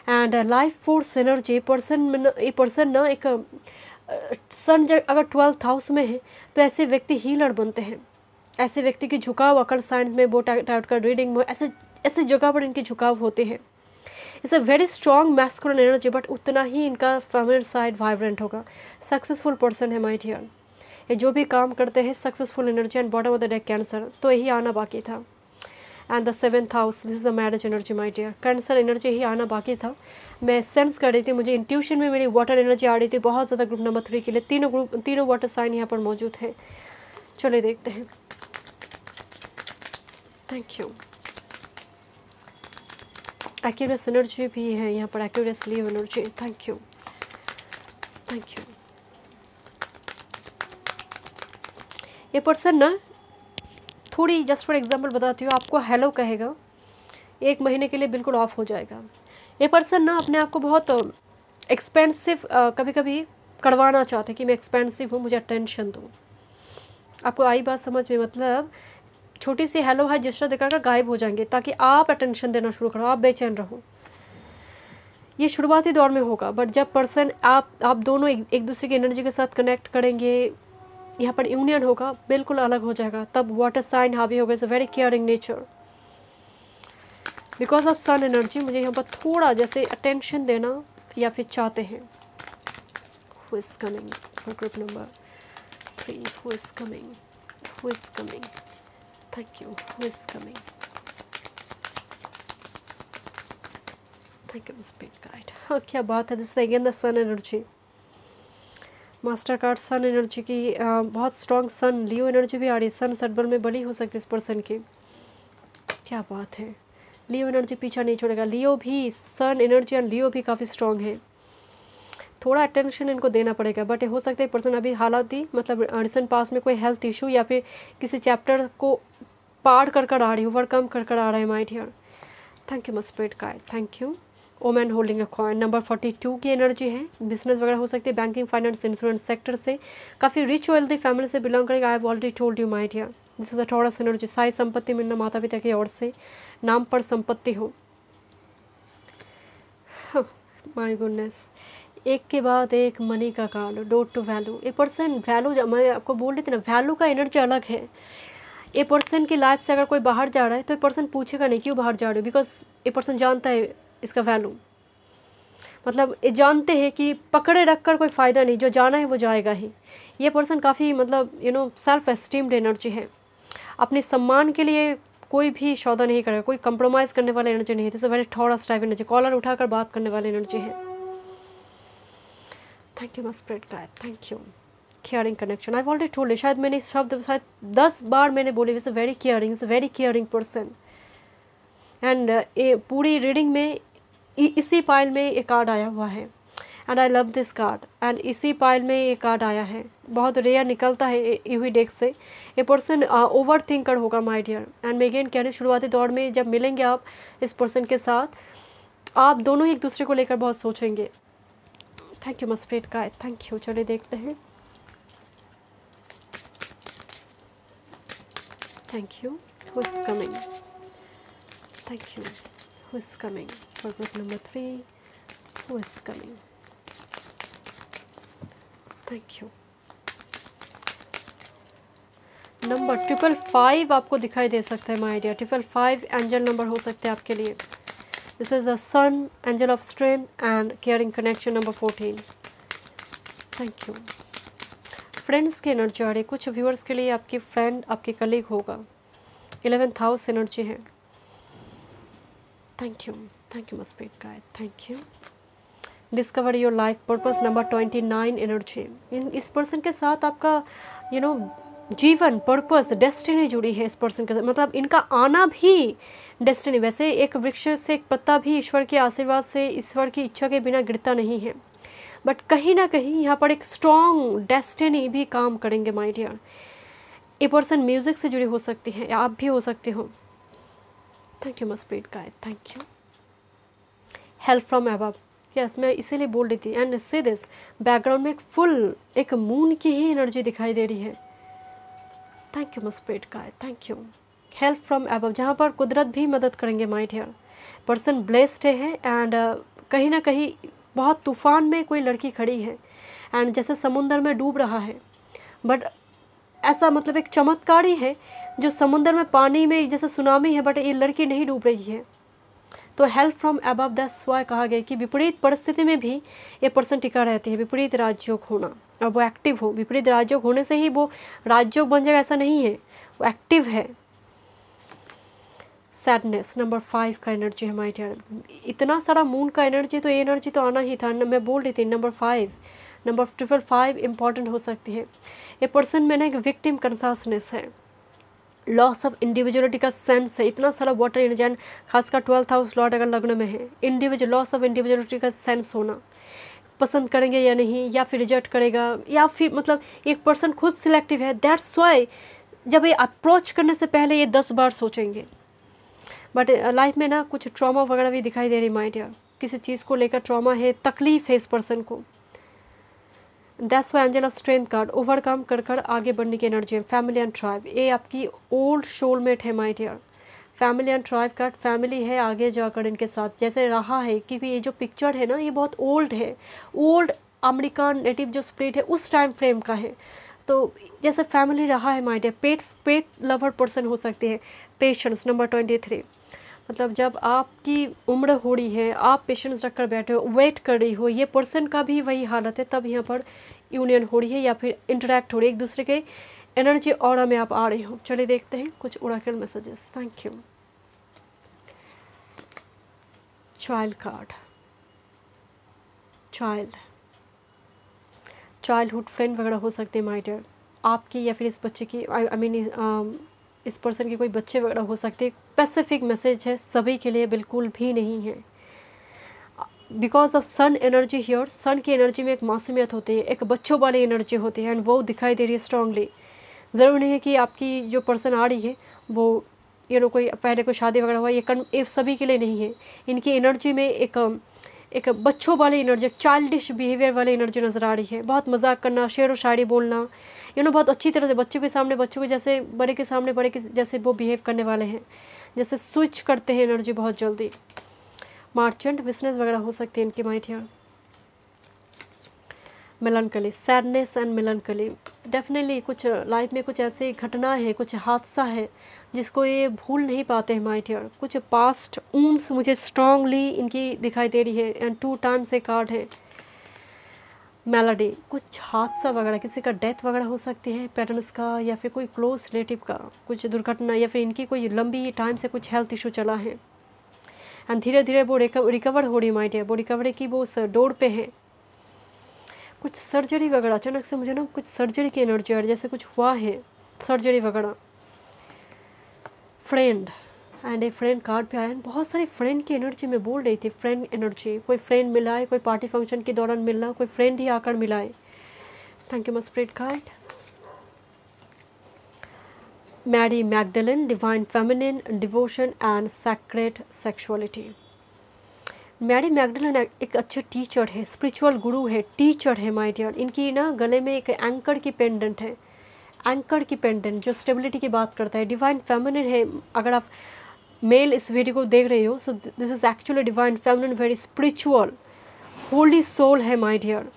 and life force energy. ये पर्सन ना एक सन जब अगर 12th हाउस में है तो ऐसे व्यक्ति हीलर बनते हैं। ऐसे व्यक्ति की झुकाव अकल साइंस में, वो टाइट का रीडिंग में, ऐसे ऐसे जगह पर इनकी झुकाव होते हैं। It's a very strong masculine energy, but उतना ही इनका फेमिनिन साइड वाइब्रेंट होगा। सक्सेसफुल पर्सन है माय डियर। ये जो भी काम करते हैं successful energy and bottom of the deck Cancer, तो यही आना बाकी था। And the 7th house, this is the marriage energy my dear. Cancer energy ही आना बाकी था। मैं सेंस कर रही थी, मुझे इंट्यूशन में मेरी वाटर एनर्जी आ रही थी बहुत ज़्यादा ग्रुप नंबर 3 के लिए। तीनों वाटर साइन यहाँ पर मौजूद हैं। चलिए देखते हैं। Thank you. एक्यूरेस एनर्जी भी है यहाँ पर, Accuris leave energy. Thank you, thank you. ये पर्सन ना थोड़ी, जस्ट फॉर एग्जांपल बताती हूँ, आपको हेलो कहेगा, 1 महीने के लिए बिल्कुल ऑफ हो जाएगा। ये पर्सन ना अपने आप को बहुत एक्सपेंसिव कभी कभी करवाना चाहते हैं कि मैं एक्सपेंसिव हूँ, मुझे अटेंशन दो। आपको आई बात समझ में? मतलब छोटी सी हेलो हाय जेस्चर दिखाकर गायब हो जाएंगे ताकि आप अटेंशन देना शुरू करो, आप बेचैन रहो। ये शुरुआती दौर में होगा, बट जब पर्सन आप दोनों एक दूसरे की एनर्जी के साथ कनेक्ट करेंगे, यहाँ पर यूनियन होगा, बिल्कुल अलग हो जाएगा। तब वाटर साइन हावी होगा। It's a very caring nature because of sun energy. मुझे यहाँ पर थोड़ा जैसे अटेंशन देना या फिर चाहते हैं। Who is coming for group number 3? Who is coming? Who is coming? Thank you. Who is coming? Thank you spirit guide. हाँ, क्या बात है। This is again the sun energy. Master card sun energy की बहुत स्ट्रॉन्ग सन, लियो एनर्जी भी आ रही है। सन सटबल में बड़ी हो सकती है इस पर्सन की। क्या बात है। लियो एनर्जी पीछा नहीं छोड़ेगा। लियो भी, सन एनर्जी एंड लियो भी काफ़ी स्ट्रॉन्ग है। थोड़ा अटेंशन इनको देना पड़ेगा, बट हो सकता है पर्सन अभी हालात ही, मतलब रिसेंट पास में कोई हेल्थ इशू या फिर किसी चैप्टर को पार कर आ रही, ओवरकम कर आ रहा है my dear. Thank you मस्पिरिट guide. Thank you. Woman holding a coin, number 42 की एनर्जी है। बिजनेस वगैरह हो सकती है, बैंकिंग, फाइनेंस, इंश्योरेंस सेक्टर से, काफ़ी रिच वेल्दी फैमिली से बिलोंग करेगा। I have already told you my dear. This is the Taurus energy. सारी संपत्ति मिलना माता पिता की ओर से, नाम पर संपत्ति हो। माय गुडनेस, एक के बाद एक मनी का कार्ड, डोट to value. A person value, मैं आपको बोल रही थी ना, वैल्यू का एनर्जी अलग है। ए पर्सन की लाइफ से अगर कोई बाहर जा रहा है तो ए पर्सन पूछेगा नहीं क्यों बाहर जा रहे हो, बिकॉज ए पर्सन जानता है इसका वैल्यू। मतलब ये जानते हैं कि पकड़े रख कर कोई फ़ायदा नहीं, जो जाना है वो जाएगा ही। ये पर्सन काफ़ी मतलब सेल्फ एस्टीम्ड एनर्जी है। अपने सम्मान के लिए कोई भी सौदा नहीं करेगा, कोई कंप्रोमाइज़ करने वाला एनर्जी नहीं है। जैसे वेरी थॉरस टाइप एनर्जी, कॉलर उठाकर बात करने वाली एनर्जी है। Thank you my spirit guide. Thank you. Caring connection, I already told, शायद मैंने इस शब्द शायद 10 बार मैंने बोले। Is very caring, is very caring person. And पूरी रीडिंग में इसी पाइल में एक कार्ड आया हुआ है and I love this card. And इसी पाइल में ये कार्ड आया है, बहुत रेयर निकलता है यूही डेक से। ये पर्सन ओवर थिंकर होगा माय डियर। एंड मैं अगेन कह रही, शुरुआती दौर में जब मिलेंगे आप इस पर्सन के साथ, आप दोनों ही एक दूसरे को लेकर बहुत सोचेंगे। Thank you मस्पिरिट guide. Thank you. चलिए देखते हैं। Thank you. Who is coming? Thank you. Who is coming for group number 3? Who is coming? Thank you. Number 555 आपको दिखाई दे सकता है माय डियर। 555 एंजल नंबर हो सकते हैं आपके लिए। This is the sun, angel of strength and caring connection, number 14। Thank you. Friends की एनर्जी आ रही है, कुछ व्यूअर्स के लिए आपकी फ्रेंड, आपकी कलीग होगा। 11th हाउस एनर्जी है। Thank you. Thank you मस्पिरिट guide. Thank you. Discover your life purpose, number 29 energy. इस पर्सन के साथ आपका जीवन, पर्पस, डेस्टिनी जुड़ी है इस पर्सन के साथ। मतलब इनका आना भी डेस्टिनी। वैसे एक वृक्ष से एक पत्ता भी ईश्वर के आशीर्वाद से, ईश्वर की इच्छा के बिना गिरता नहीं है, बट कहीं ना कहीं यहाँ पर एक स्ट्रॉन्ग डेस्टिनी भी काम करेंगे माय डियर। ये पर्सन म्यूजिक से जुड़ी हो सकती है, आप भी हो सकते हो। Thank you मस्पिरिट guide. Thank you. Help from above, yes, मैं इसीलिए बोल रही थी। एंड से दिस बैकग्राउंड में एक फुल, एक मून की ही एनर्जी दिखाई दे रही है। Thank you my spirit guide, thank you. Help from above, जहाँ पर कुदरत भी मदद करेंगे माय डियर। पर्सन ब्लेस्ड है एंड कहीं ना कहीं बहुत तूफान में कोई लड़की खड़ी है एंड जैसे समुंदर में डूब रहा है, बट ऐसा मतलब एक चमत्कार ही है जो समुंदर में पानी में जैसे सुनामी है, बट ये लड़की नहीं डूब रही है। तो help from above, that's why कहा गया कि विपरीत परिस्थिति में भी ये पर्सन टिका रहती है। विपरीत राजयोग होना और वो एक्टिव हो, विपरीत राजयोग होने से ही वो राजयोग बन जाएगा ऐसा नहीं है, वो एक्टिव है। सैडनेस नंबर 5 का एनर्जी है माय डियर। इतना सारा मून का एनर्जी, तो ये एनर्जी तो आना ही था। मैं बोल रही थी नंबर 5 इंपॉर्टेंट हो सकती है। ये पर्सन में ना एक विक्टिम कंसासनेस है, लॉस ऑफ इंडिविजुअलिटी का सेंस है। इतना सारा वाटर एनर्जी, खासकर 12th हाउस लॉर्ड अगर लग्न में है, इंडिविजुअल लॉस ऑफ इंडिविजुअलिटी का सेंस होना, पसंद करेंगे या नहीं, या फिर रिजेक्ट करेगा, या फिर मतलब एक पर्सन खुद सिलेक्टिव है। दैट्स वाई जब ये अप्रोच करने से पहले ये 10 बार सोचेंगे। बट लाइफ में ना कुछ ट्रॉमा वगैरह भी दिखाई दे रही माय डियर, किसी चीज़ को लेकर ट्रॉमा है, तकलीफ है इस पर्सन को। That's why angel of strength card, overcome कर कर आगे बढ़ने की एनर्जी है। फैमिली एंड ट्राइब, ये आपकी ओल्ड सोलमेट है my dear. Family and tribe card, family है आगे जाकर इनके साथ जैसे रहा है, क्योंकि ये जो पिक्चर है ना ये बहुत ओल्ड है, ओल्ड अमेरिकन नेटिव जो स्प्रिट है उस टाइम फ्रेम का है। तो जैसे फैमिली रहा है my dear. Pet lover person हो सकते हैं। पेशेंस नंबर 23, मतलब जब आपकी उम्र हो रही है, आप पेशेंस रखकर बैठे हो, वेट कर रही हो, ये पर्सन का भी वही हालत है, तब यहाँ पर यूनियन हो रही है या फिर इंटरेक्ट हो रही है एक दूसरे के एनर्जी ऑरा में आप आ रहे हो। चलिए देखते हैं कुछ Oracle messages. Thank you. Child card, childhood friend वगैरह हो सकते हैं माय डियर, आपकी या फिर इस बच्चे की, आई मीन इस पर्सन के कोई बच्चे वगैरह हो सकते हैं। स्पेसिफिक मैसेज है, सभी के लिए बिल्कुल भी नहीं है। Because of sun energy here, sun की एनर्जी में एक मासूमियत होती है, एक बच्चों वाली एनर्जी होती है एंड वो दिखाई दे रही है स्ट्रांगली। ज़रूर नहीं है कि आपकी जो पर्सन आ रही है वो कोई पहले कोई शादी वगैरह हुआ, ये सभी के लिए नहीं है। इनकी एनर्जी में एक बच्चों वाली एनर्जी, चाइल्डिश बिहेवियर वाली एनर्जी नज़र आ रही है। बहुत मजाक करना, शेर व शायरी बोलना, बहुत अच्छी तरह से बच्चों के सामने बच्चों के जैसे, बड़े के सामने बड़े के जैसे वो बिहेव करने वाले हैं, जैसे स्विच करते हैं एनर्जी बहुत जल्दी। मार्चेंट बिजनेस वगैरह हो सकती है इनकी might here. मेलनकली, sadness and मेलनकली, definitely कुछ लाइफ में कुछ ऐसी घटना है, कुछ हादसा है जिसको ये भूल नहीं पाते हैं माय डियर। कुछ पास्ट ऊंस मुझे स्ट्रांगली इनकी दिखाई दे रही है एंड 2 टाइम्स से कार्ड है। मेलोडी, कुछ हादसा वगैरह, किसी का डेथ वगैरह हो सकती है, पेरेंट्स का या फिर कोई क्लोज रिलेटिव का कुछ दुर्घटना, या फिर इनकी कोई लंबी टाइम से कुछ हेल्थ इशू चला है एंड धीरे धीरे वो रिकवर हो रही माय डियर। वो रिकवरी की वो डोर पे है। कुछ सर्जरी वगैरह, अचानक से मुझे ना कुछ सर्जरी की एनर्जी आ रही है, जैसे कुछ हुआ है सर्जरी वगैरह। Friend and A friend card पे आया, बहुत सारी फ्रेंड की एनर्जी में बोल रही थी। फ्रेंड एनर्जी, कोई फ्रेंड मिला है, कोई पार्टी फंक्शन के दौरान मिलना, कोई फ्रेंड ही आकर मिला है। Thank you much spirit guide. Mary Magdalene, divine feminine, devotion and sacred sexuality. Mary Magdalene एक अच्छे टीचर है, स्पिरिचुअल गुरु है, टीचर है माय डियर। इनकी ना गले में एक एंकर की पेंडेंट है, एंकर की पेंडेंट जो स्टेबिलिटी की बात करता है। डिवाइन फेमिनिन है, अगर आप मेल इस वीडियो को देख रहे हो, so this is actually divine feminine, very spiritual, holy soul है my dear.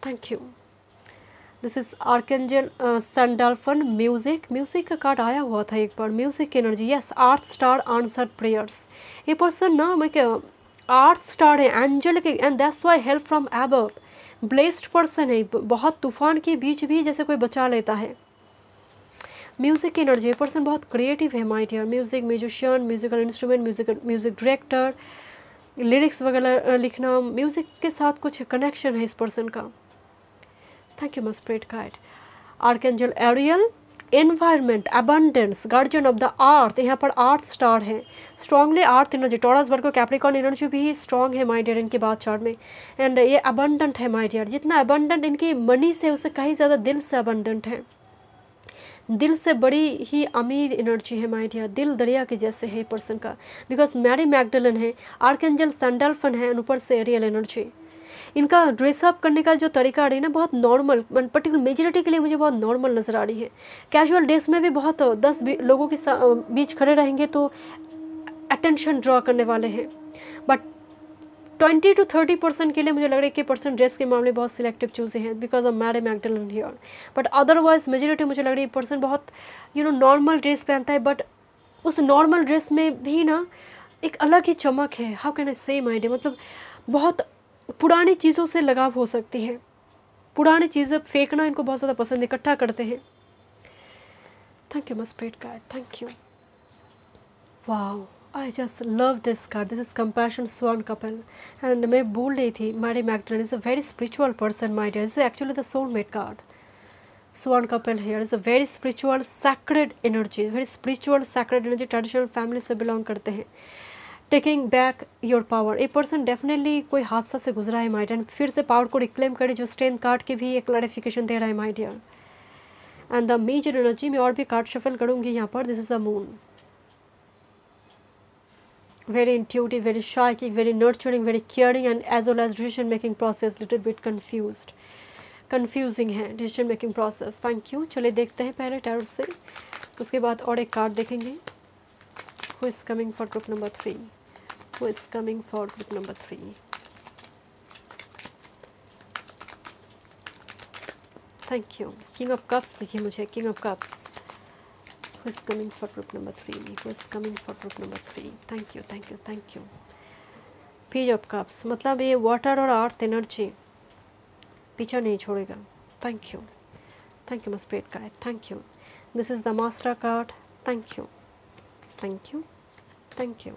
Thank you. This is archangel Sandalphon. Music का कार्ड आया हुआ था एक बार, म्यूजिक की energy. Yes, art star answer prayers. ये पर्सन ना मैं क्या आर्ट स्टार है, एंजल के, and that's why help from above. Blessed person है, बहुत तूफान के बीच भी जैसे कोई बचा लेता है। म्यूजिक की एनर्जी, पर्सन बहुत क्रिएटिव है my dear. Musician, musical instrument, music director, lyrics वगैरह लिखना, म्यूजिक के साथ कुछ कनेक्शन है इस पर्सन का। Thank you much spirit guide. Archangel Ariel, environment, abundance, guardian of the earth. यहाँ पर अर्थ स्टार है, strongly earth energy. Taurus Virgo Capricorn energy भी स्ट्रांग है माय डियर इनकी बात चार्ट में। एंड ये अबंडेंट है माय डियर, जितना अबंडेंट इनकी मनी से उससे कहीं ज़्यादा दिल से अबंडेंट है। दिल से बड़ी ही अमीर एनर्जी है माय डियर, दिल दरिया के जैसे है पर्सन का। बिकॉज मैरी मैगडलेन है, आर्कएंजल सैंडल्फन है, ऊपर से एरियल एनर्जी। इनका ड्रेसअप करने का जो तरीका आ रही है ना, बहुत नॉर्मल, पर्टिकुलर मेजॉरिटी के लिए मुझे बहुत नॉर्मल नज़र आ रही है। कैजुअल ड्रेस में भी बहुत 10 लोगों के बीच खड़े रहेंगे तो अटेंशन ड्रॉ करने वाले हैं, बट 20 to 30% के लिए मुझे लग रहा है कि पर्सन ड्रेस के मामले बहुत सिलेक्टिव चूजे हैं because of Mary Magdalene here. But otherwise majority मुझे लग रही है पर्सन बहुत नॉर्मल ड्रेस पहनता है, बट उस नॉर्मल ड्रेस में भी ना एक अलग ही चमक है। हाउ कैन आई से माय डियर, मतलब बहुत पुरानी चीज़ों से लगाव हो सकती है। पुरानी चीज़ें फेंकना इनको बहुत ज़्यादा पसंद, इकट्ठा करते हैं। Thank you my spirit guide, thank you. Wow, I just love this card. This is compassion swan couple. And मैं बोल रही थी Mary Magdalene is a very spiritual person my dear. Is actually the soulmate card. Swan couple here is a very spiritual sacred energy, very spiritual sacred energy, traditional family से बिलोंग करते हैं। Taking back your power, a person definitely कोई हादसा से गुजरा है माय डियर, फिर से पावर को रिक्लेम करे, जो स्ट्रेंथ कार्ड के भी एक क्लैरिफिकेशन दे रहा है my dear. And the major energy में और भी कार्ड शफल करूँगी यहाँ पर। This is the moon, very intuitive, very psychic, very nurturing, very caring, and as well as decision making process little bit confusing है decision making process। Thank you. चलिए देखते हैं पहले टैरोट से, उसके बाद और एक कार्ड देखेंगे। Who is coming for group number 3? Who is coming for group number 3? Thank you. King of cups देखिए मुझे, king of cups. Who is coming for group number 3? Who is coming for group number 3? Thank you, thank you, thank you. Page of Cups, मतलब ये वाटर और अर्थ एनर्जी पीछा नहीं छोड़ेगा। Thank you, thank you my spirit guide, thank you. This is the master card. Thank you, thank you, thank you.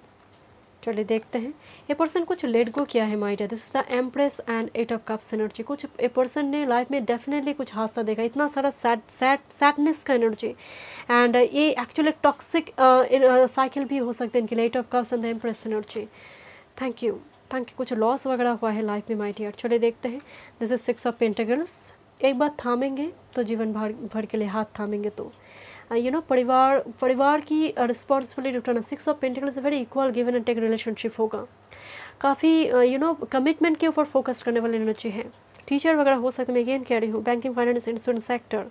चलिए देखते हैं ये पर्सन कुछ लेट गो किया है my dear. This is the empress and 8 of cups energy. कुछ ए पर्सन ने लाइफ में डेफिनेटली कुछ हादसा देखा, इतना सारा सैडनेस का एनर्जी, एंड ये एक्चुअली टॉक्सिक साइकिल भी हो सकते हैं इनके लिए। 8 of cups and the empress energy. Thank you, thank you. कुछ लॉस वगैरह हुआ है लाइफ में माय डियर। चलिए देखते हैं। This is 6 of pentacles. एक बात थामेंगे तो जीवन भर के लिए हाथ थामेंगे तो परिवार की रिस्पॉन्सिबिलिटी उठाना। 6 of pentacles very equal given and take relationship होगा। काफ़ी कमिटमेंट के ऊपर फोकस करने वाली एनर्जी है। टीचर वगैरह हो सकते, मैं अगेन कह रही हूँ, banking finance insurance sector.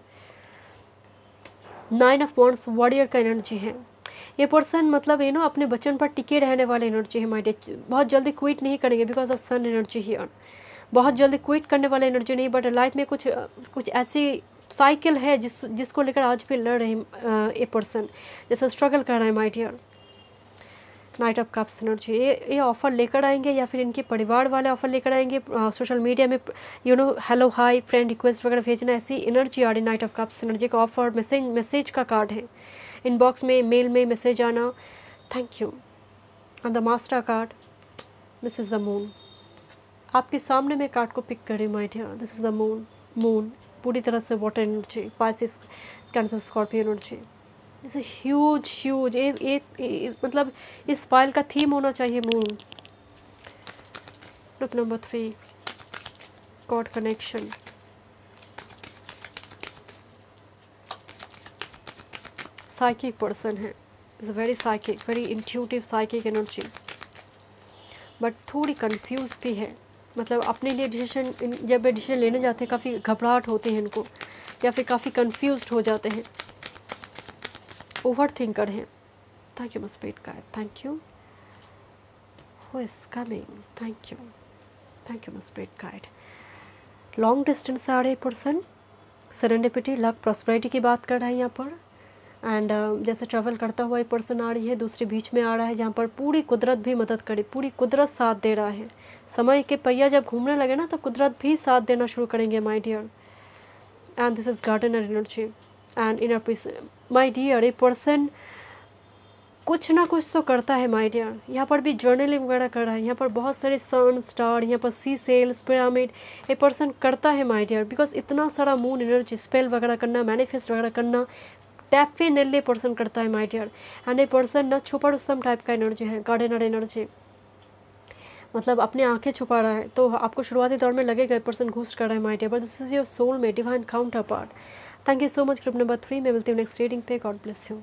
9 of wands warrior का एनर्जी है। ये पर्सन मतलब अपने वचन पर टिके रहने वाले एनर्जी है माय डियर। बहुत जल्दी क्विट नहीं करेंगे because of sun energy here. बहुत जल्दी क्विट करने वाले एनर्जी नहीं, बट लाइफ में कुछ ऐसी साइकिल है जिसको लेकर आज भी लड़ रहे ए पर्सन, जैसे स्ट्रगल कर रहे हैं my dear. Knight of cups energy, ये ऑफ़र लेकर आएंगे या फिर इनके परिवार वाले ऑफ़र लेकर आएंगे। सोशल मीडिया में हेलो हाई फ्रेंड रिक्वेस्ट वगैरह भेजना, ऐसी एनर्जी आ रही। नाइट ऑफ कप्स एनर्जी का ऑफर मैसेज का कार्ड है। इनबॉक्स में मेल में मैसेज आना। Thank you. And the master card, this is the moon. आपके सामने मैं कार्ड को पिक करें my dear. This is the moon पूरी तरह से water energy, Pisces, Cancer, Scorpio energy. It's huge मतलब इस फाइल का थीम होना चाहिए moon. Group number 3 God connection. Psychic person है, is very psychic, very intuitive psychic energy, but थोड़ी कंफ्यूज भी है। मतलब अपने लिए जब डिसीजन लेने जाते हैं काफ़ी घबराहट होती है इनको, या फिर काफ़ी कंफ्यूज्ड हो जाते हैं, ओवर थिंकर हैं। Thank you my spirit guide, thank you. Who is coming, thank you my spirit guide. Long distance आ रहे पर्सन, सेरेंडिपिटी, लक, प्रॉस्पेरिटी की बात कर रहा है यहाँ पर। एंड जैसे ट्रैवल करता हुआ एक पर्सन आ रही है, दूसरी बीच में आ रहा है जहाँ पर पूरी कुदरत भी मदद करे, पूरी कुदरत साथ दे रहा है। समय के पहिया जब घूमने लगे ना तब कुदरत भी साथ देना शुरू करेंगे my dear. And this is gardener energy and inner peace my dear. A person कुछ ना कुछ तो करता है माय डियर। यहाँ पर भी जर्नलिंग वगैरह कर रहा है। यहाँ पर बहुत सारे सन, स्टार, यहाँ पर सी सेल्स, पिरामिड ए पर्सन करता है माय डियर। बिकॉज इतना सारा मून एनर्जी, स्पेल वगैरह करना, मैनिफेस्ट वगैरह करना डेफिनेटली पर्सन करता है my dear. And a person न छुपा रुस्तम टाइप का एनर्जी है, गार्डनर एनर्जी, मतलब अपने आंखें छुपा रहा है। तो आपको शुरुआती दौर में लगेगा ए पर्सन घूस कर रहा है my dear, but this is your soul में divine counter part. Thank you so much group number 3 में मिलती हूँ नेक्स्ट रीडिंग पे। God bless you.